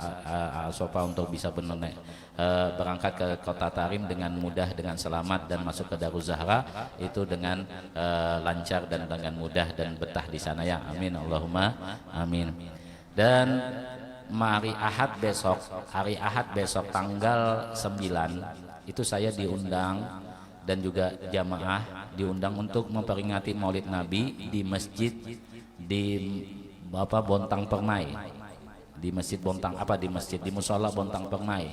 Sofa untuk bisa berangkat ke Kota Tarim dengan mudah, dengan selamat, dan masuk ke Daruz Zahra itu dengan lancar dan dengan mudah dan betah di sana ya, amin Allahumma amin. Dan hari Ahad besok tanggal 9 itu saya diundang dan juga jamaah diundang untuk memperingati Maulid Nabi di masjid di Bontang Permai. Di masjid Bontang di musola Bontang Permai.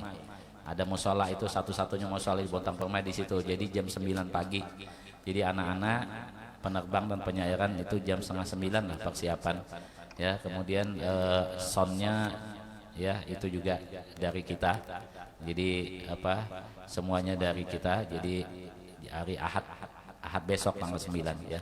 Ada musola itu satu-satunya musola di Bontang Permai di situ. Jadi jam 9 pagi. Jadi anak-anak penerbang dan penyairan itu jam 8:30 lah persiapan. Ya, kemudian soundnya ya itu juga dari kita. Jadi semuanya dari kita. Jadi hari Ahad besok tanggal 9 ya.